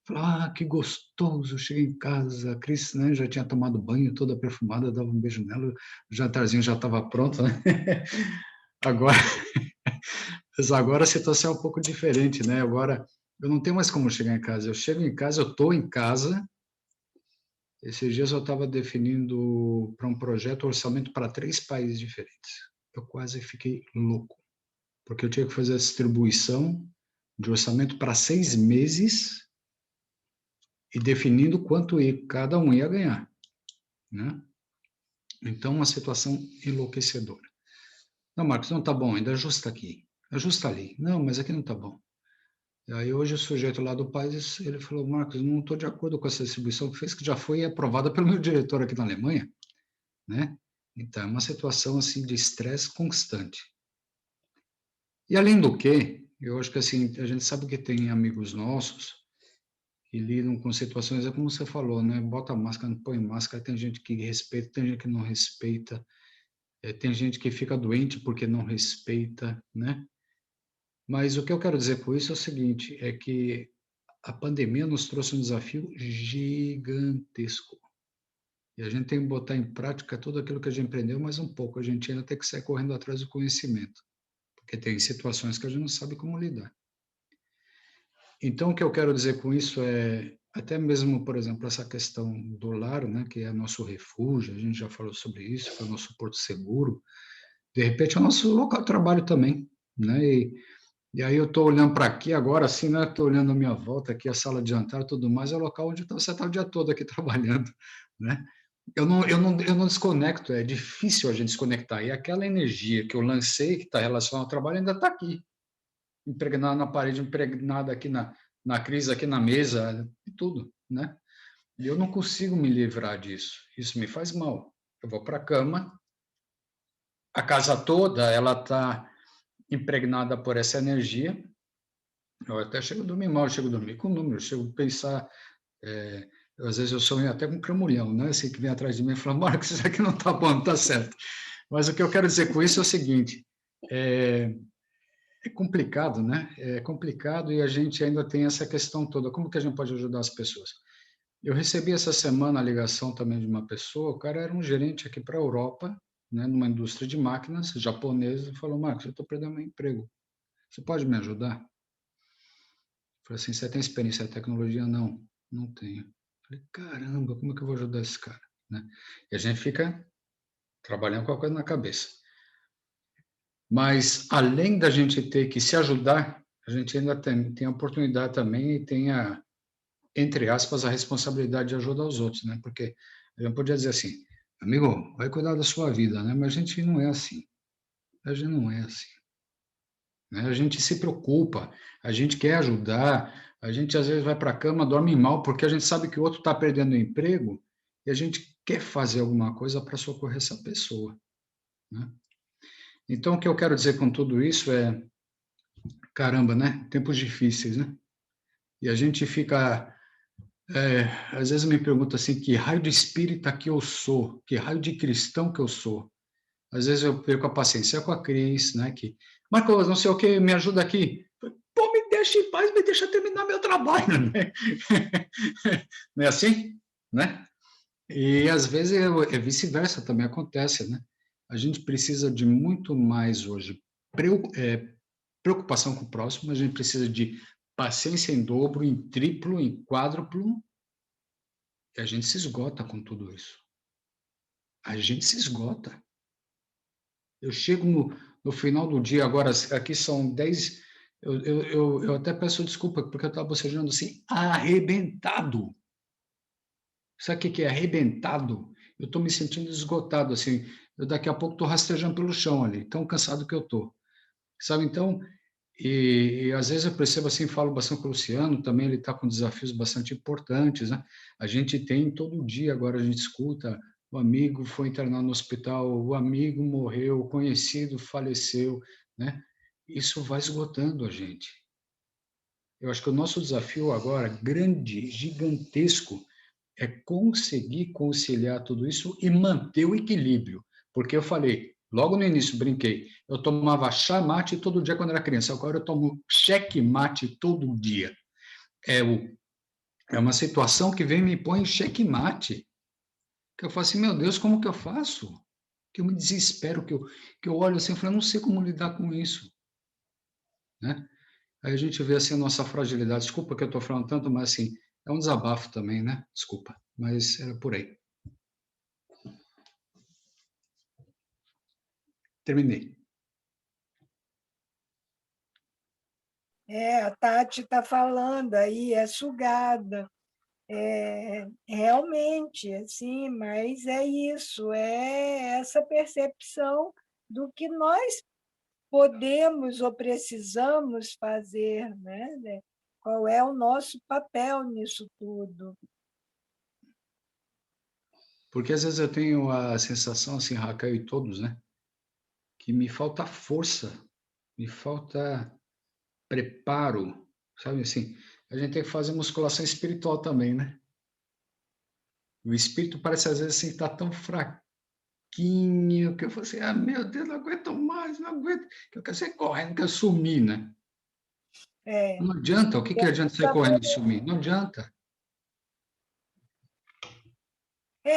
B: falava, que gostoso, cheguei em casa, a Cris, né, já tinha tomado banho, toda perfumada, dava um beijo nela, o jantarzinho já estava pronto, né? Agora, mas agora a situação é um pouco diferente, né? Agora eu não tenho mais como chegar em casa. Eu chego em casa, eu estou em casa. Esses dias eu estava definindo para um projeto orçamento para 3 países diferentes. Eu quase fiquei louco, porque eu tinha que fazer a distribuição de orçamento para 6 meses e definindo quanto cada um ia ganhar, né? Então, uma situação enlouquecedora. Não, Marcos, não está bom, ainda ajusta aqui, ajusta ali. Não, mas aqui não está bom. E aí hoje o sujeito lá do país, ele falou, Marcos, não estou de acordo com essa distribuição que fez, que já foi aprovada pelo meu diretor aqui na Alemanha, né? Então, é uma situação assim de estresse constante. E além do que, eu acho que assim, a gente sabe que tem amigos nossos que lidam com situações, é como você falou, né? Bota máscara, não põe máscara, tem gente que respeita, tem gente que não respeita, tem gente que fica doente porque não respeita, né? Mas o que eu quero dizer com isso é o seguinte, é que a pandemia nos trouxe um desafio gigantesco. E a gente tem que botar em prática tudo aquilo que a gente aprendeu, mas um pouco. A gente ainda tem que sair correndo atrás do conhecimento, porque tem situações que a gente não sabe como lidar. Então, o que eu quero dizer com isso é, até mesmo, por exemplo, essa questão do lar, né, que é nosso refúgio, a gente já falou sobre isso, que é o nosso porto seguro, de repente é o nosso local de trabalho também, né? E aí eu estou olhando para aqui agora, assim, né? Estou olhando a minha volta aqui, a sala de jantar e tudo mais, é o local onde você está o dia todo aqui trabalhando, né? Eu não desconecto, é difícil a gente desconectar. E aquela energia que eu lancei, que está relacionada ao trabalho, ainda está aqui, impregnada na parede, impregnada aqui na crise, aqui na mesa, e tudo, né? E eu não consigo me livrar disso. Isso me faz mal. Eu vou para a cama, a casa toda, ela está impregnada por essa energia. Eu até chego a dormir mal, eu chego a dormir com números, eu chego a pensar, às vezes eu sonho até com um cramulhão, né? Assim, que vem atrás de mim e fala, Marcos, isso aqui não está bom, não está certo. Mas o que eu quero dizer com isso é o seguinte, é complicado, né? É complicado e a gente ainda tem essa questão toda. Como que a gente pode ajudar as pessoas? Eu recebi essa semana a ligação também de uma pessoa, o cara era um gerente aqui para a Europa, né, numa indústria de máquinas japonesa, e falou, Marcos, eu estou perdendo meu emprego. Você pode me ajudar? Eu falei assim, você tem experiência em tecnologia? Não, não tenho. Eu falei, caramba, como é que eu vou ajudar esse cara? Né? E a gente fica trabalhando com a coisa na cabeça. Mas, além da gente ter que se ajudar, a gente ainda tem a oportunidade também e tem a, entre aspas, a responsabilidade de ajudar os outros, né? Porque a gente podia dizer assim, amigo, vai cuidar da sua vida, né? Mas a gente não é assim. A gente não é assim. Né? A gente se preocupa, a gente quer ajudar, a gente às vezes vai para a cama, dorme mal, porque a gente sabe que o outro está perdendo o emprego e a gente quer fazer alguma coisa para socorrer essa pessoa. Né? Então, o que eu quero dizer com tudo isso é, caramba, né? Tempos difíceis, né? E a gente fica, às vezes me pergunta assim, que raio de espírita que eu sou? Que raio de cristão que eu sou? Às vezes eu perco a paciência com a Cris, né? Que, Marcos, não sei o que, me ajuda aqui. Pô, me deixa em paz, me deixa terminar meu trabalho, né? Não é assim? Né? E às vezes é vice-versa, também acontece, né? A gente precisa de muito mais hoje preocupação com o próximo, a gente precisa de paciência em dobro, em triplo, em quádruplo, e a gente se esgota com tudo isso. A gente se esgota. Eu chego no final do dia, agora aqui são 10. Eu até peço desculpa, porque eu estava bocejando assim, arrebentado. Sabe o que é arrebentado? Eu estou me sentindo esgotado, assim. Eu daqui a pouco estou rastejando pelo chão ali, tão cansado que eu estou. Sabe, então, e às vezes eu percebo assim, falo bastante com o Luciano, também ele está com desafios bastante importantes, né? A gente tem todo dia, agora a gente escuta, o amigo foi internado no hospital, o amigo morreu, o conhecido faleceu, né? Isso vai esgotando a gente. Eu acho que o nosso desafio agora, grande, gigantesco, é conseguir conciliar tudo isso e manter o equilíbrio. Porque eu falei, logo no início, brinquei, eu tomava chá mate todo dia quando era criança, agora eu tomo cheque mate todo dia. É uma situação que vem e me põe em cheque mate. Que eu falo assim, meu Deus, como que eu faço? Que eu me desespero, que eu olho assim e falo, eu não sei como lidar com isso. Né? Aí a gente vê assim a nossa fragilidade. Desculpa que eu estou falando tanto, mas assim, é um desabafo também, né? Desculpa, mas era por aí. Terminei.
A: A Tati está falando aí, é sugada. Realmente, assim, mas é isso, é essa percepção do que nós podemos ou precisamos fazer, né? Qual é o nosso papel nisso tudo?
B: Porque às vezes eu tenho a sensação, assim, Raquel e todos, né? Que me falta força, me falta preparo, sabe assim? A gente tem que fazer musculação espiritual também, né? O espírito parece às vezes assim, tá tão fraquinho que eu falo assim, ah, meu Deus, não aguento mais, não aguento, que eu quero sair correndo, quero sumir, né?
A: É,
B: Não adianta, o que adianta sair correndo e sumir? Não adianta.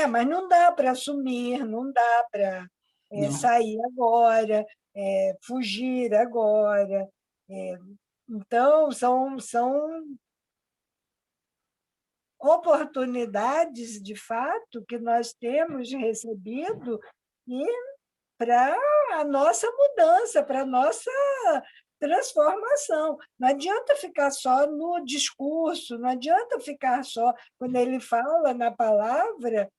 A: mas não dá para assumir, não dá para
B: Não.
A: sair agora, fugir agora. É, então, são oportunidades, de fato, que nós temos recebido e para a nossa mudança, para a nossa transformação. Não adianta ficar só no discurso, não adianta ficar só quando ele fala na palavra,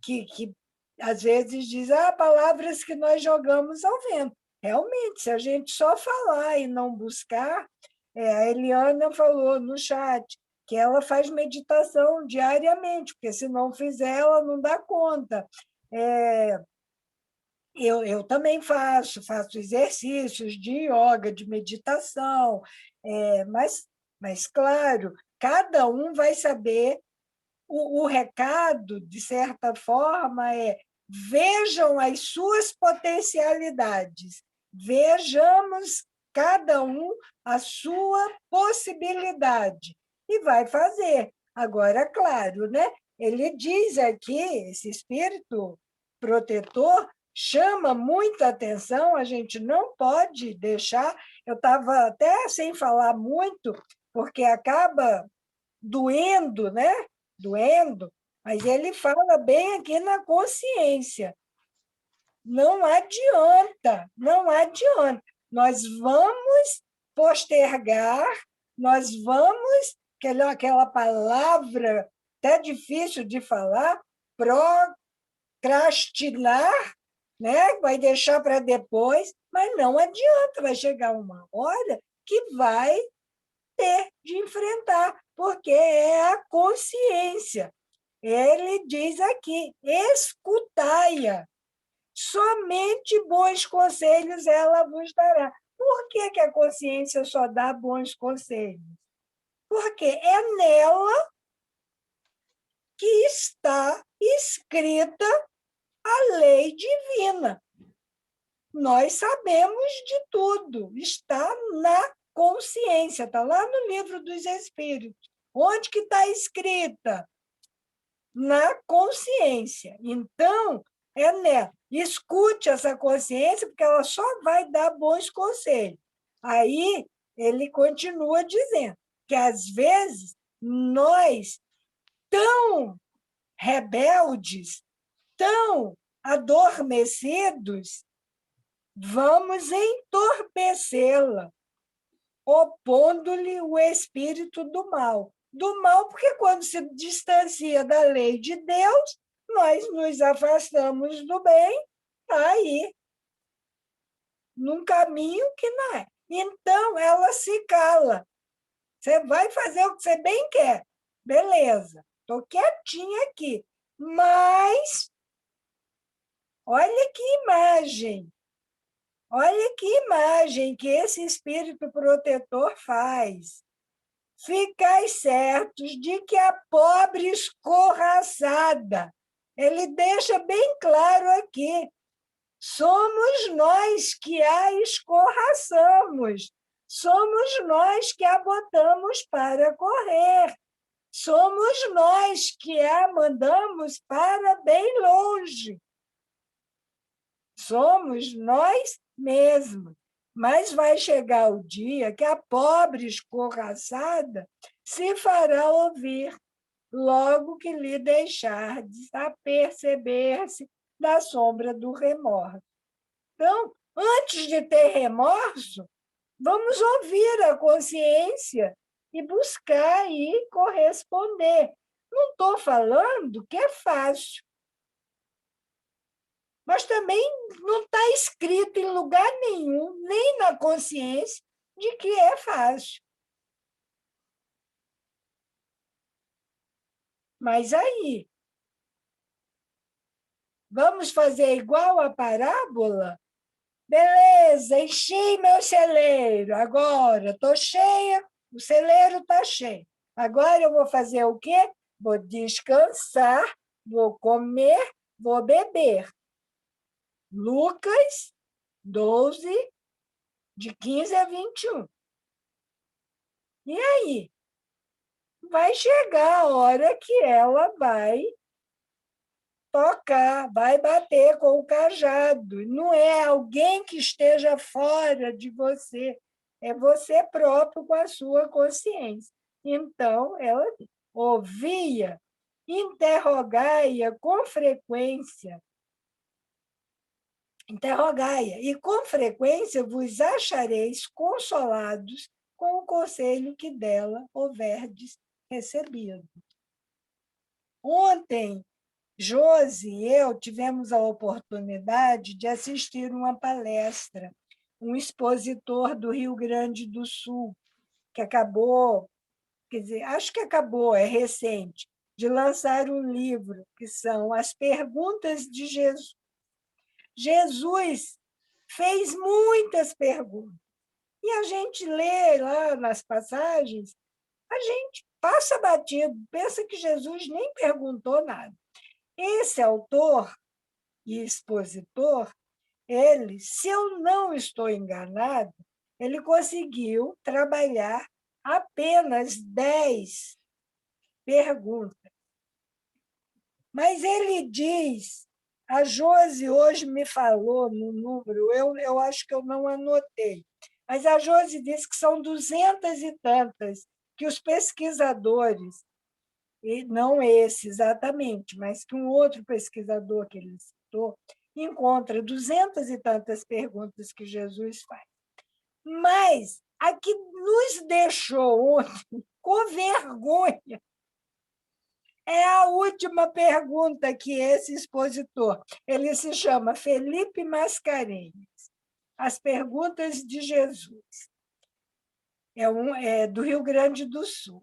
A: que às vezes diz palavras que nós jogamos ao vento. Realmente, se a gente só falar e não buscar, a Eliana falou no chat que ela faz meditação diariamente, porque se não fizer, ela não dá conta. É, eu também faço exercícios de yoga, de meditação, mas, claro, cada um vai saber. O recado, de certa forma, vejam as suas potencialidades, vejamos cada um a sua possibilidade, e vai fazer. Agora, claro, né? Ele diz aqui, esse espírito protetor chama muita atenção, a gente não pode deixar. Eu estava até sem falar muito, porque acaba doendo, né? Doendo, mas ele fala bem aqui na consciência. Não adianta, não adianta. Nós vamos postergar, nós vamos, aquela palavra até difícil de falar, procrastinar, né? Vai deixar para depois, mas não adianta, vai chegar uma hora que vai ter de enfrentar, porque é a consciência. Ele diz aqui: escutai-a, somente bons conselhos ela vos dará. Por que a consciência só dá bons conselhos? Porque é nela que está escrita a lei divina. Nós sabemos de tudo, está na consciência, está lá no livro dos Espíritos. Onde que está escrita? Na consciência. Então, é nela. Escute essa consciência, porque ela só vai dar bons conselhos. Aí, ele continua dizendo que, às vezes, nós, tão rebeldes, tão adormecidos, vamos entorpecê-la, opondo-lhe o espírito do mal. Do mal, porque quando se distancia da lei de Deus, nós nos afastamos do bem, aí, num caminho que não é. Então, ela se cala. Você vai fazer o que você bem quer. Beleza, estou quietinha aqui. Mas, olha que imagem. Olha que imagem que esse espírito protetor faz. Ficais certos de que a pobre escorraçada, ele deixa bem claro aqui, somos nós que a escorraçamos, somos nós que a botamos para correr, somos nós que a mandamos para bem longe. Somos nós mesmos. Mas vai chegar o dia que a pobre escorraçada se fará ouvir, logo que lhe deixardes aperceber-se da sombra do remorso. Então, antes de ter remorso, Vamos ouvir a consciência e buscar e corresponder. Não estou falando que é fácil, mas também não está escrito em lugar nenhum, nem na consciência, de que é fácil. Mas aí, vamos fazer igual a parábola? Beleza, enchi meu celeiro. Agora, estou cheia, o celeiro está cheio. Agora eu vou fazer o quê? Vou descansar, vou comer, vou beber. Lucas 12, de 15 a 21. E aí? Vai chegar a hora que ela vai tocar, vai bater com o cajado. Não é alguém que esteja fora de você, é você próprio com a sua consciência. Então, ela ouvia, interrogai-a com frequência, interrogai-a, e com frequência vos achareis consolados com o conselho que dela houverdes recebido. Ontem, Josi e eu tivemos a oportunidade de assistir uma palestra, um expositor do Rio Grande do Sul, que acabou, quer dizer, acho que acabou, é recente, de lançar um livro, que são As Perguntas de Jesus. Jesus fez muitas perguntas. E a gente lê lá nas passagens, a gente passa batido, pensa que Jesus nem perguntou nada. Esse autor e expositor, ele, se eu não estou enganado, ele conseguiu trabalhar apenas 10 perguntas. Mas ele diz, a Josi hoje me falou no número, eu acho que eu não anotei, mas a Josi disse que são 200 e tantas que os pesquisadores, e não esse exatamente, mas que um outro pesquisador que ele citou, encontra 200 e tantas perguntas que Jesus faz. Mas a que nos deixou ontem com vergonha é a última pergunta que esse expositor, ele se chama Felipe Mascarenhas, As Perguntas de Jesus. É do Rio Grande do Sul.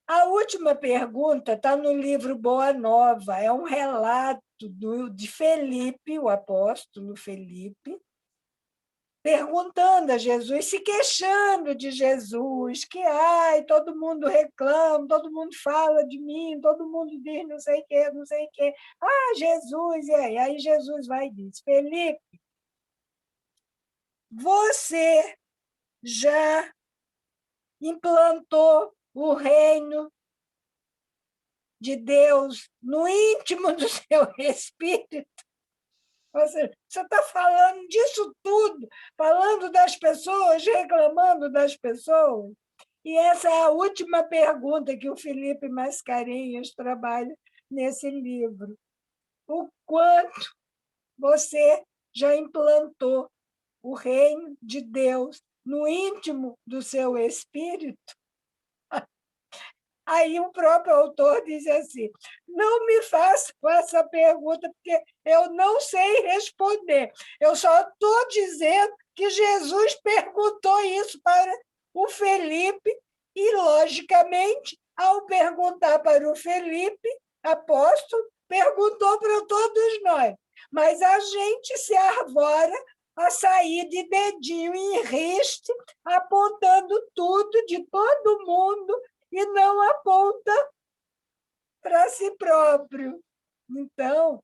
A: A última pergunta está no livro Boa Nova, é um relato de Felipe, o apóstolo Felipe, perguntando a Jesus, se queixando de Jesus, que ai, todo mundo reclama, todo mundo fala de mim, todo mundo diz não sei o quê, não sei o quê. Ah, Jesus, e aí? Aí Jesus vai e diz, Felipe, você já implantou o reino de Deus no íntimo do seu espírito? Você está falando disso tudo, falando das pessoas, reclamando das pessoas. E essa é a última pergunta que o Felipe Mascarenhas trabalha nesse livro. O quanto você já implantou o reino de Deus no íntimo do seu espírito? Aí o próprio autor diz assim, não me faça essa pergunta, porque eu não sei responder. Eu só estou dizendo que Jesus perguntou isso para o Felipe e, logicamente, ao perguntar para o Felipe, apóstolo, perguntou para todos nós. Mas a gente se arvora a sair de dedinho em riste, apontando tudo de todo mundo, e não aponta para si próprio. Então,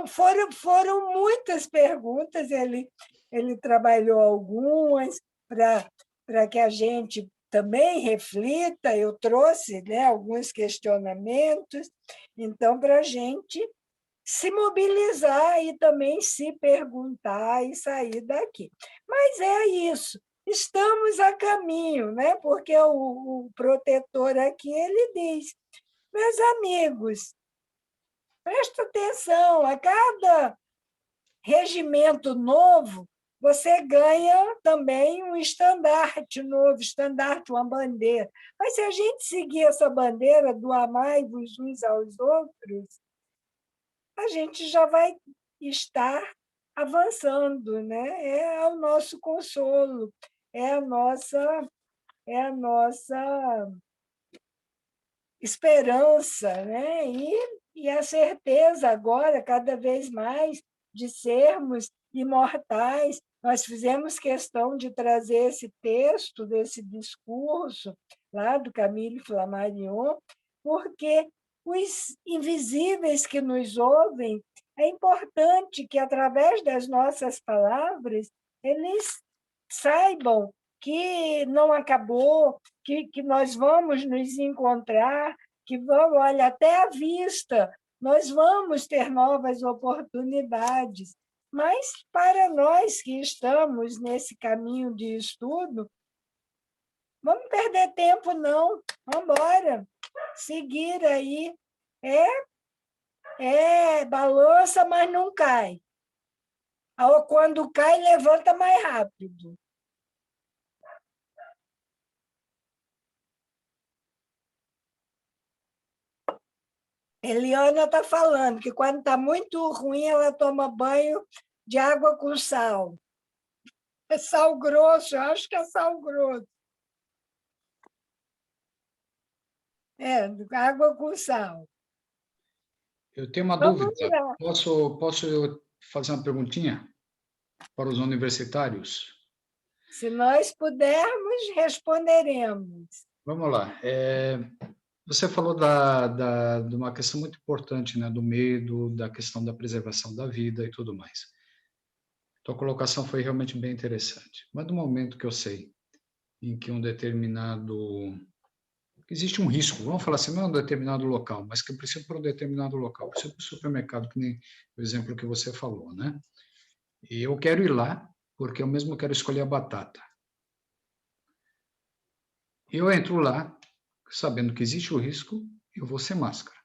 A: foram muitas perguntas, ele trabalhou algumas para que a gente também reflita, eu trouxe, né, alguns questionamentos, então, para a gente se mobilizar e também se perguntar e sair daqui. Mas é isso. Estamos a caminho, né? Porque o protetor aqui ele diz: meus amigos, presta atenção, a cada regimento novo você ganha também um estandarte novo, estandarte, uma bandeira. Mas se a gente seguir essa bandeira do amai-vos uns aos outros, a gente já vai estar avançando, né? É o nosso consolo, é a nossa esperança, né? E a certeza agora, cada vez mais, de sermos imortais. Nós fizemos questão de trazer esse texto, desse discurso, lá do Camille Flammarion, porque os invisíveis que nos ouvem, é importante que, através das nossas palavras, eles saibam que não acabou, que nós vamos nos encontrar, que vamos, olha, até à vista, nós vamos ter novas oportunidades. Mas, para nós que estamos nesse caminho de estudo, vamos perder tempo, não. Vamos embora. Seguir aí. Balança, mas não cai. Quando cai, levanta mais rápido. Eliana está falando que, quando está muito ruim, ela toma banho de água com sal. É sal grosso, eu acho que é sal grosso. Água com sal.
B: Eu tenho uma
A: Vamos
B: dúvida.
A: lá.
B: Posso eu fazer uma perguntinha para os universitários?
A: Se nós pudermos, responderemos.
B: Vamos lá. Você falou de uma questão muito importante, né? Do medo, da questão da preservação da vida e tudo mais. Tua colocação foi realmente bem interessante. Mas no momento que eu sei em que um determinado... Existe um risco, vamos falar assim, não é um determinado local, mas que eu preciso para um determinado local. Preciso para o supermercado, que nem o exemplo que você falou, né? E eu quero ir lá, porque eu mesmo quero escolher a batata. Eu entro lá, sabendo que existe o risco, eu vou sem máscara.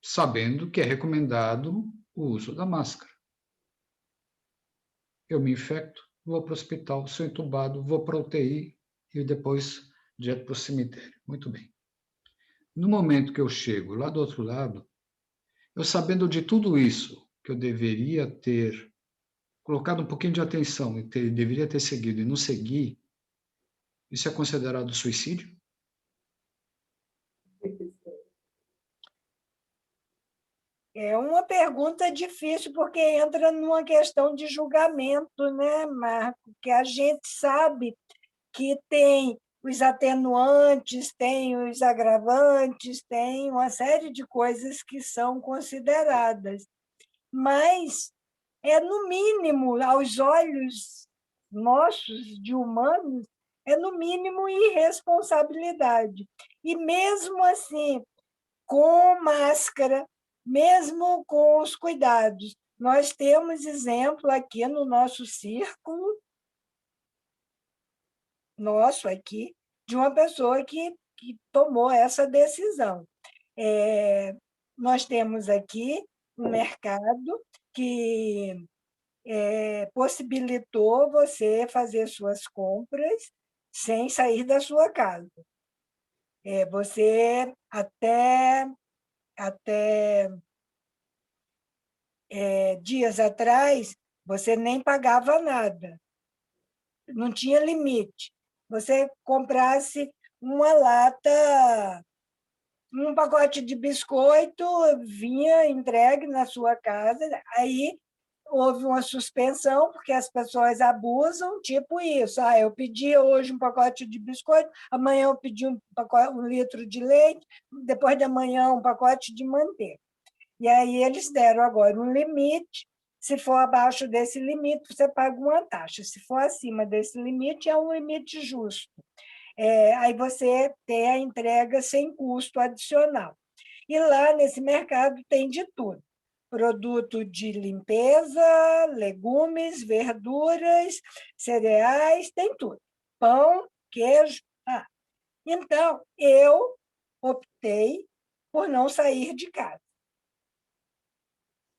B: Sabendo que é recomendado o uso da máscara. Eu me infecto, vou para o hospital, sou entubado, vou para a UTI e depois direto para o cemitério. Muito bem. No momento que eu chego lá do outro lado, eu sabendo de tudo isso, que eu deveria ter colocado um pouquinho de atenção e deveria ter seguido e não segui, isso é considerado suicídio?
A: É uma pergunta difícil, porque entra numa questão de julgamento, né, Marco? Que a gente sabe que tem os atenuantes, tem os agravantes, tem uma série de coisas que são consideradas. Mas no mínimo, aos olhos nossos, de humanos, no mínimo irresponsabilidade. E mesmo assim, com máscara, mesmo com os cuidados, nós temos exemplo aqui no nosso círculo, nosso aqui, de uma pessoa que tomou essa decisão. Nós temos aqui um mercado que possibilitou você fazer suas compras sem sair da sua casa. Você até dias atrás, você nem pagava nada, não tinha limite. Você comprasse uma lata, um pacote de biscoito, vinha entregue na sua casa, aí houve uma suspensão, porque as pessoas abusam, tipo isso. Eu pedi hoje um pacote de biscoito, amanhã eu pedi um litro de leite, depois de amanhã um pacote de manteiga. E aí eles deram agora um limite. Se for abaixo desse limite, você paga uma taxa. Se for acima desse limite, é um limite justo. Aí você tem a entrega sem custo adicional. E lá nesse mercado tem de tudo. Produto de limpeza, legumes, verduras, cereais, tem tudo. Pão, queijo. Então, eu optei por não sair de casa.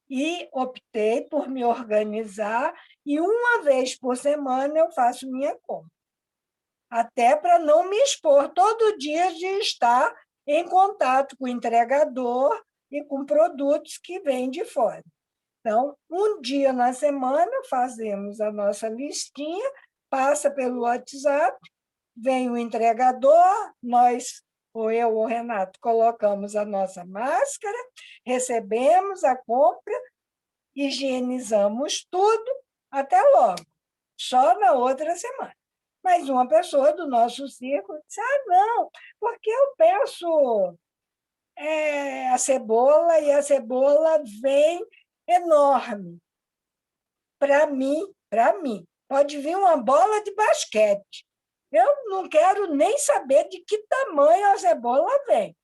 A: e optei por me organizar, e uma vez por semana eu faço minha compra, até para não me expor todo dia de estar em contato com o entregador e com produtos que vêm de fora. Então, um dia na semana fazemos a nossa listinha, passa pelo WhatsApp, vem o entregador, nós, ou eu ou o Renato, colocamos a nossa máscara, recebemos a compra, higienizamos tudo, até logo, só na outra semana. Mas uma pessoa do nosso círculo disse, não, porque eu peço a cebola e a cebola vem enorme. Para mim, pode vir uma bola de basquete. Eu não quero nem saber de que tamanho a cebola vem.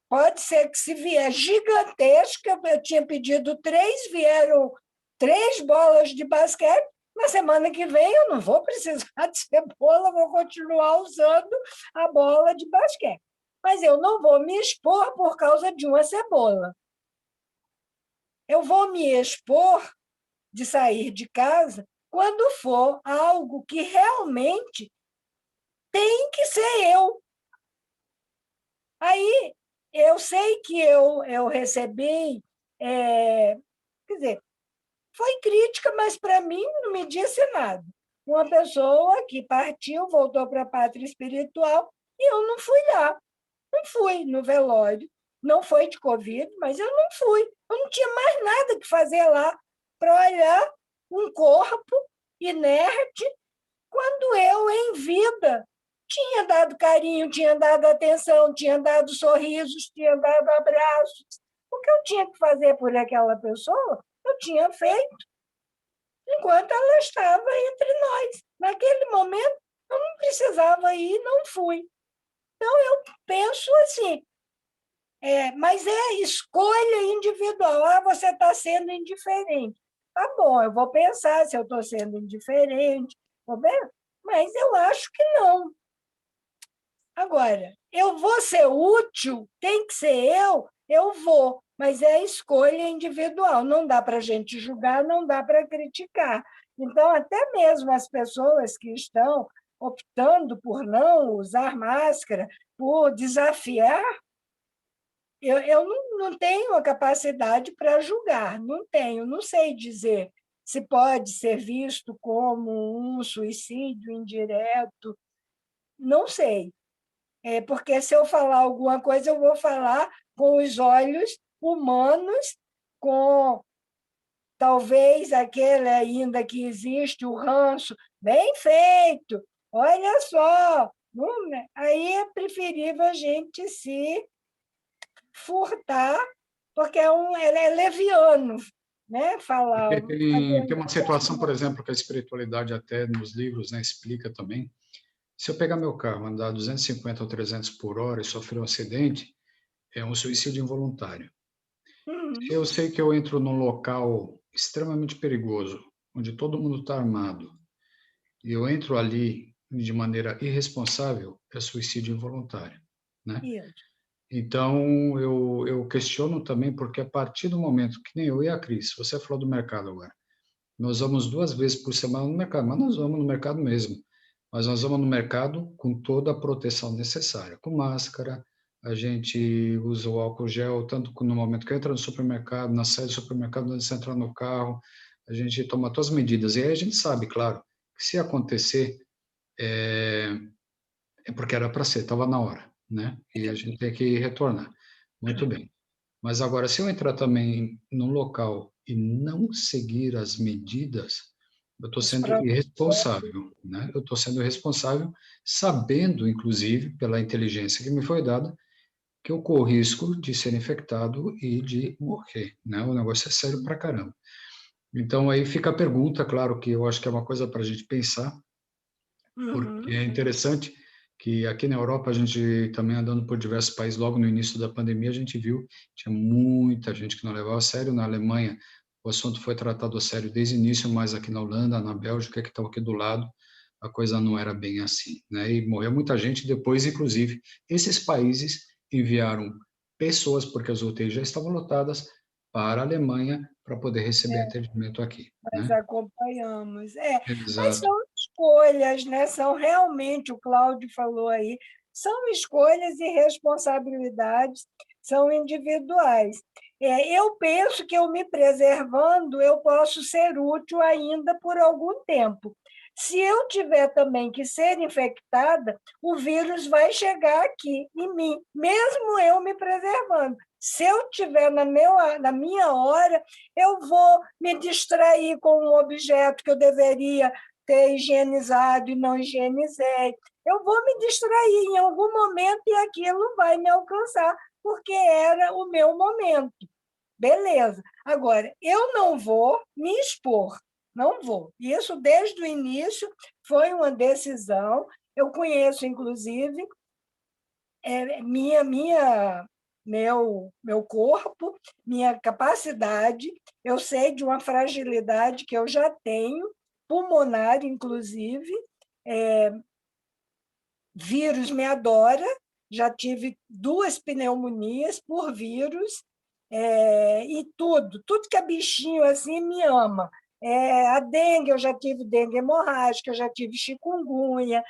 A: Pode ser que, se vier gigantesca, eu tinha pedido 3, vieram 3 bolas de basquete. Na semana que vem eu não vou precisar de cebola, vou continuar usando a bola de basquete. Mas eu não vou me expor por causa de uma cebola. Eu vou me expor de sair de casa quando for algo que realmente tem que ser eu. Aí, eu sei que eu recebi, quer dizer, foi crítica, mas para mim não me disse nada. Uma pessoa que partiu, voltou para a pátria espiritual, e eu não fui lá. Não fui no velório. Não foi de Covid, mas eu não fui. Eu não tinha mais nada que fazer lá para olhar um corpo inerte, quando eu, em vida, tinha dado carinho, tinha dado atenção, tinha dado sorrisos, tinha dado abraços. O que eu tinha que fazer por aquela pessoa, eu tinha feito enquanto ela estava entre nós. Naquele momento, eu não precisava ir, não fui. Então, eu penso assim, mas é escolha individual. Você está sendo indiferente. Tá bom, eu vou pensar se eu estou sendo indiferente, mas eu acho que não. Agora, eu vou ser útil, tem que ser eu vou, mas é escolha individual, não dá para a gente julgar, não dá para criticar. Então, até mesmo as pessoas que estão optando por não usar máscara, por desafiar, eu não tenho a capacidade para julgar, não tenho, não sei dizer se pode ser visto como um suicídio indireto, não sei. Porque se eu falar alguma coisa, eu vou falar com os olhos humanos, com talvez aquele ainda que existe, o ranço, bem feito, olha só. Aí é preferível a gente se furtar, porque ele é leviano, né? Falar.
B: Porque tem uma situação, por exemplo, que a espiritualidade até nos livros, né, explica também. Se eu pegar meu carro, andar 250 ou 300 por hora e sofrer um acidente, é um suicídio involuntário. Se eu sei que eu entro num local extremamente perigoso, onde todo mundo está armado, e eu entro ali de maneira irresponsável, é suicídio involuntário, né?
A: Isso.
B: Então, eu questiono também, porque a partir do momento que nem eu e a Cris, você falou do mercado agora, nós vamos 2 vezes por semana no mercado, mas nós vamos no mercado mesmo. Mas nós vamos no mercado com toda a proteção necessária, com máscara, a gente usa o álcool gel, tanto no momento que entra no supermercado, na saída do supermercado, antes de entrar no carro, a gente toma todas as medidas. E aí a gente sabe, claro, que se acontecer, é porque era para ser, estava na hora, né? E a gente tem que retornar. Muito bem. Mas agora, se eu entrar também num local e não seguir as medidas, eu estou sendo irresponsável, né? Eu estou sendo irresponsável, sabendo, inclusive, pela inteligência que me foi dada, que eu corro risco de ser infectado e de morrer, né? O negócio é sério pra caramba. Então, aí fica a pergunta, claro que eu acho que é uma coisa para a gente pensar, porque é interessante que aqui na Europa, a gente também andando por diversos países, logo no início da pandemia, a gente viu, tinha muita gente que não levava a sério. Na Alemanha, o assunto foi tratado a sério desde o início, mas aqui na Holanda, na Bélgica, que estava aqui do lado, a coisa não era bem assim, né? E morreu muita gente depois, inclusive, esses países enviaram pessoas, porque as UTIs já estavam lotadas, para a Alemanha para poder receber atendimento aqui,
A: Nós
B: né?
A: acompanhamos. Mas
B: Exato.
A: são escolhas, né? São realmente, o Cláudio falou aí, são escolhas e responsabilidades, são individuais. Eu penso que eu me preservando, eu posso ser útil ainda por algum tempo. Se eu tiver também que ser infectada, o vírus vai chegar aqui em mim, mesmo eu me preservando. Se eu tiver na minha hora, eu vou me distrair com um objeto que eu deveria ter higienizado e não higienizei. Eu vou me distrair em algum momento e aquilo vai me alcançar, porque era o meu momento. Beleza. Agora, eu não vou me expor, não vou. Isso, desde o início, foi uma decisão. Eu conheço, inclusive, meu corpo, minha capacidade. Eu sei de uma fragilidade que eu já tenho, pulmonar, inclusive. Vírus me adora, já tive 2 pneumonias por vírus, e tudo que é bichinho assim me ama. A dengue, eu já tive dengue hemorrágica, eu já tive chikungunya,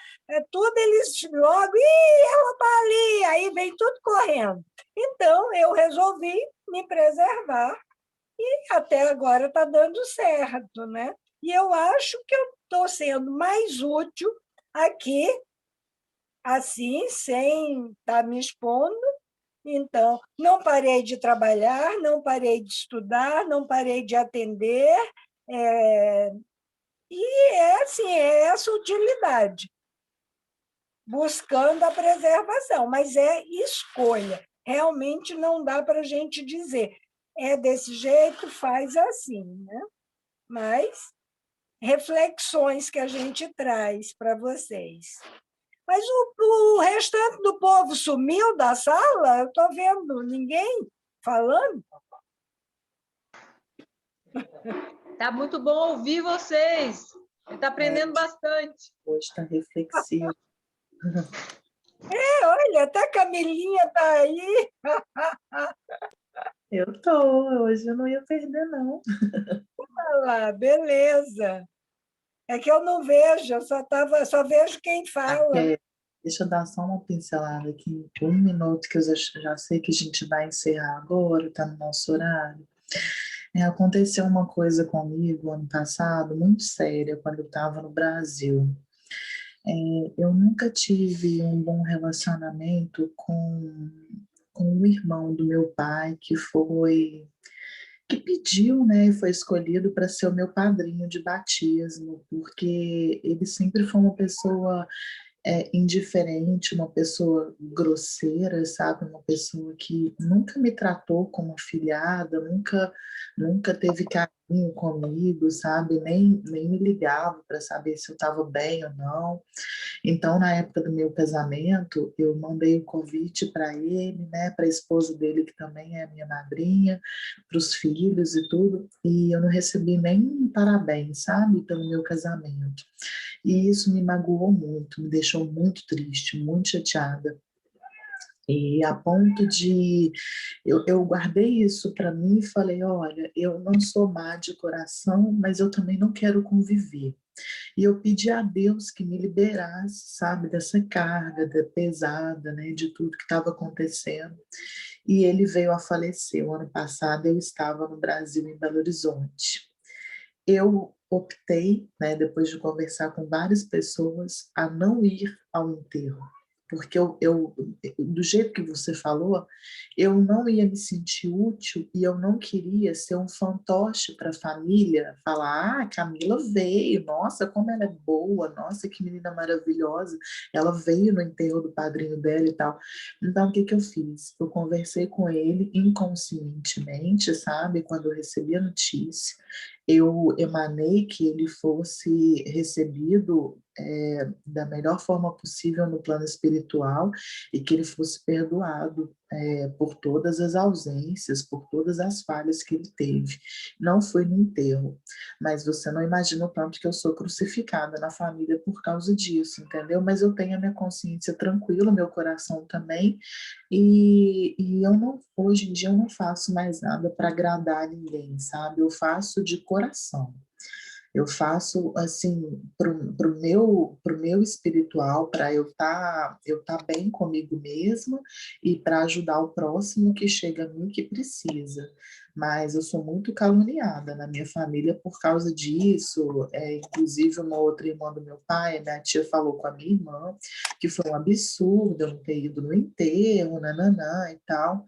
A: tudo eles logo, ela está ali, aí vem tudo correndo. Então, eu resolvi me preservar e até agora está dando certo, né? E eu acho que eu estou sendo mais útil aqui, assim, sem estar me expondo. Então, não parei de trabalhar, não parei de estudar, não parei de atender, é, e assim, é essa utilidade, buscando a preservação, mas é escolha. Realmente não dá para a gente dizer, é desse jeito, faz assim, né? Mas reflexões que a gente traz para vocês. Mas o restante do povo sumiu da sala? Eu estou vendo ninguém falando.
C: Tá muito bom ouvir vocês. Ele está aprendendo bastante.
D: Hoje está reflexivo.
A: Olha, até a Camilinha está aí.
D: Eu tô, hoje eu não ia perder, não.
A: Olha lá, beleza. É que eu não vejo, eu só vejo quem fala.
D: Deixa eu dar só uma pincelada aqui, 1 minuto, que eu já sei que a gente vai encerrar agora, está no nosso horário. Aconteceu uma coisa comigo ano passado, muito séria, quando eu estava no Brasil. Eu nunca tive um bom relacionamento com o irmão do meu pai, que pediu, né, e foi escolhido para ser o meu padrinho de batismo, porque ele sempre foi uma pessoa indiferente, uma pessoa grosseira, sabe? Uma pessoa que nunca me tratou como filhada, nunca teve carinho comigo, sabe? Nem me ligava para saber se eu estava bem ou não. Então, na época do meu casamento, eu mandei o convite para ele, né, para a esposa dele, que também é minha madrinha, para os filhos e tudo, e eu não recebi nem um parabéns, sabe, pelo meu casamento. E isso me magoou muito, me deixou muito triste, muito chateada. E a ponto de... Eu guardei isso para mim e falei, olha, eu não sou má de coração, mas eu também não quero conviver. E eu pedi a Deus que me liberasse, sabe, dessa carga pesada, né, de tudo que estava acontecendo. E ele veio a falecer. O ano passado eu estava no Brasil, em Belo Horizonte. Eu optei, né, depois de conversar com várias pessoas, a não ir ao enterro. Porque do jeito que você falou, eu não ia me sentir útil e eu não queria ser um fantoche para a família, falar, a Camila veio, nossa, como ela é boa, nossa, que menina maravilhosa, ela veio no enterro do padrinho dela e tal. Então, o que eu fiz? Eu conversei com ele inconscientemente, sabe, quando eu recebi a notícia, eu emanei que ele fosse recebido da melhor forma possível no plano espiritual e que ele fosse perdoado por todas as ausências, por todas as falhas que ele teve. Não foi no enterro, mas você não imagina o tanto que eu sou crucificada na família por causa disso, entendeu? Mas eu tenho a minha consciência tranquila, meu coração também, e eu não, hoje em dia eu não faço mais nada para agradar ninguém, sabe? Eu faço de coração. Eu faço assim pro meu espiritual, para eu tá bem comigo mesma e para ajudar o próximo que chega a mim que precisa. Mas eu sou muito caluniada na minha família por causa disso. Inclusive, uma outra irmã do meu pai, minha tia, falou com a minha irmã que foi um absurdo eu não ter ido no enterro, nananã e tal.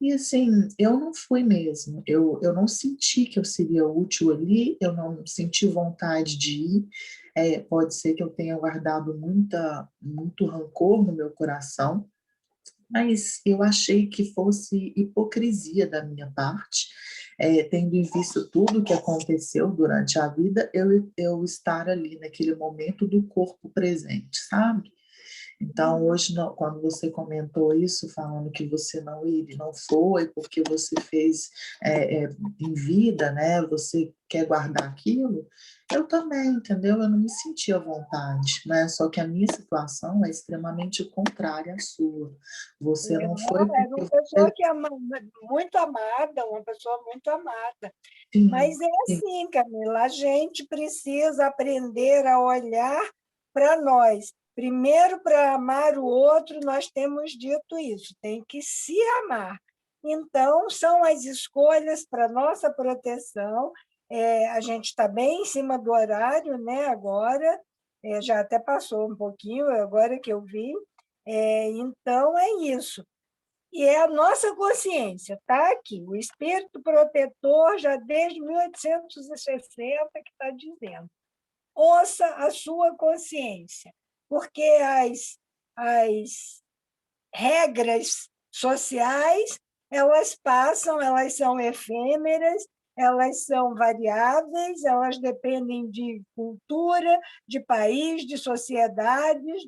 D: E assim, eu não fui mesmo, eu não senti que eu seria útil ali, eu não senti vontade de ir. Pode ser que eu tenha guardado muito rancor no meu coração, mas eu achei que fosse hipocrisia da minha parte, tendo em vista tudo o que aconteceu durante a vida, eu estar ali naquele momento do corpo presente, sabe? Então, hoje, quando você comentou isso, falando que você não ia, não foi, porque você fez em vida, né? Você quer guardar aquilo, eu também, entendeu? Eu não me senti à vontade, né? Só que a minha situação é extremamente contrária à sua. Você não foi
A: Não, era
D: porque
A: uma pessoa
D: você...
A: que muito amada, uma pessoa muito amada.
D: Sim,
A: Mas é assim, Camila, a gente precisa aprender a olhar para nós. Primeiro, para amar o outro, nós temos dito isso, tem que se amar. Então, são as escolhas para nossa proteção. A gente está bem em cima do horário, né, agora, já até passou um pouquinho, agora que eu vi. Então, é isso. E é a nossa consciência, está aqui, o espírito protetor, já desde 1860, que está dizendo. Ouça a sua consciência, porque as regras sociais, elas passam, elas são efêmeras, elas são variáveis, elas dependem de cultura, de país, de sociedades.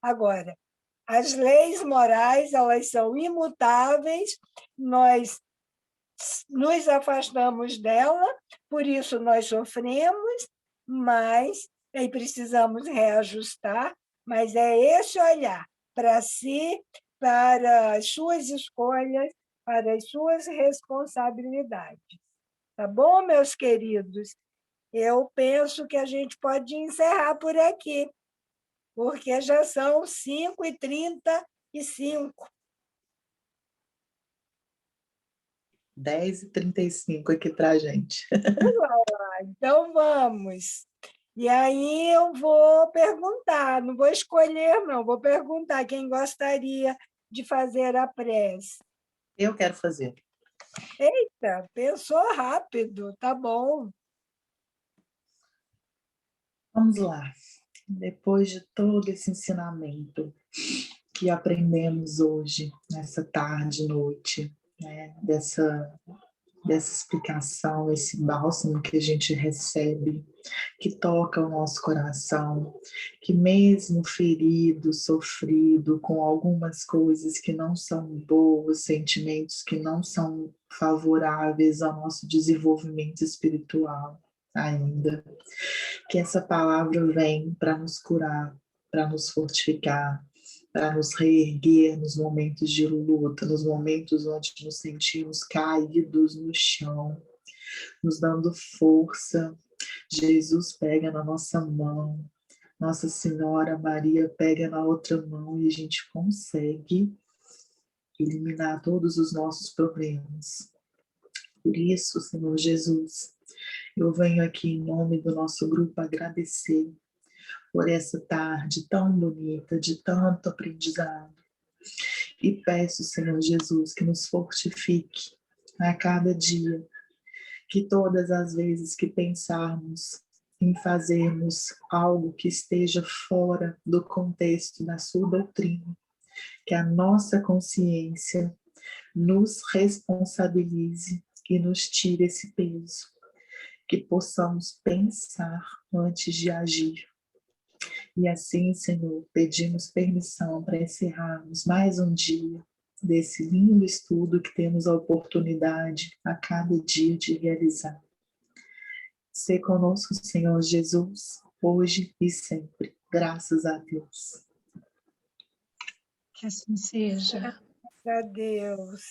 A: Agora, as leis morais, elas são imutáveis, nós nos afastamos dela, por isso nós sofremos, mas aí precisamos reajustar, mas é esse olhar para si, para as suas escolhas, para as suas responsabilidades. Tá bom, meus queridos? Eu penso que a gente pode encerrar por aqui, porque já são 5h35.
D: 10h35 aqui para a gente.
A: Então, vamos. E aí eu vou perguntar, não vou escolher, não, vou perguntar quem gostaria de fazer a prece.
D: Eu quero fazer.
A: Eita, pensou rápido, tá bom.
D: Vamos lá. Depois de todo esse ensinamento que aprendemos hoje, nessa tarde, noite, né, dessa explicação, esse bálsamo que a gente recebe, que toca o nosso coração, que mesmo ferido, sofrido, com algumas coisas que não são boas, sentimentos que não são favoráveis ao nosso desenvolvimento espiritual ainda, que essa palavra vem para nos curar, para nos fortificar, para nos reerguer nos momentos de luta, nos momentos onde nos sentimos caídos no chão, nos dando força. Jesus pega na nossa mão, Nossa Senhora Maria pega na outra mão e a gente consegue eliminar todos os nossos problemas. Por isso, Senhor Jesus, eu venho aqui em nome do nosso grupo agradecer por essa tarde tão bonita, de tanto aprendizado. E peço, Senhor Jesus, que nos fortifique a cada dia, que todas as vezes que pensarmos em fazermos algo que esteja fora do contexto da sua doutrina, que a nossa consciência nos responsabilize e nos tire esse peso, que possamos pensar antes de agir. E assim, Senhor, pedimos permissão para encerrarmos mais um dia desse lindo estudo que temos a oportunidade a cada dia de realizar. Sê conosco, Senhor Jesus, hoje e sempre. Graças a Deus.
E: Que assim seja.
A: Graças a Deus.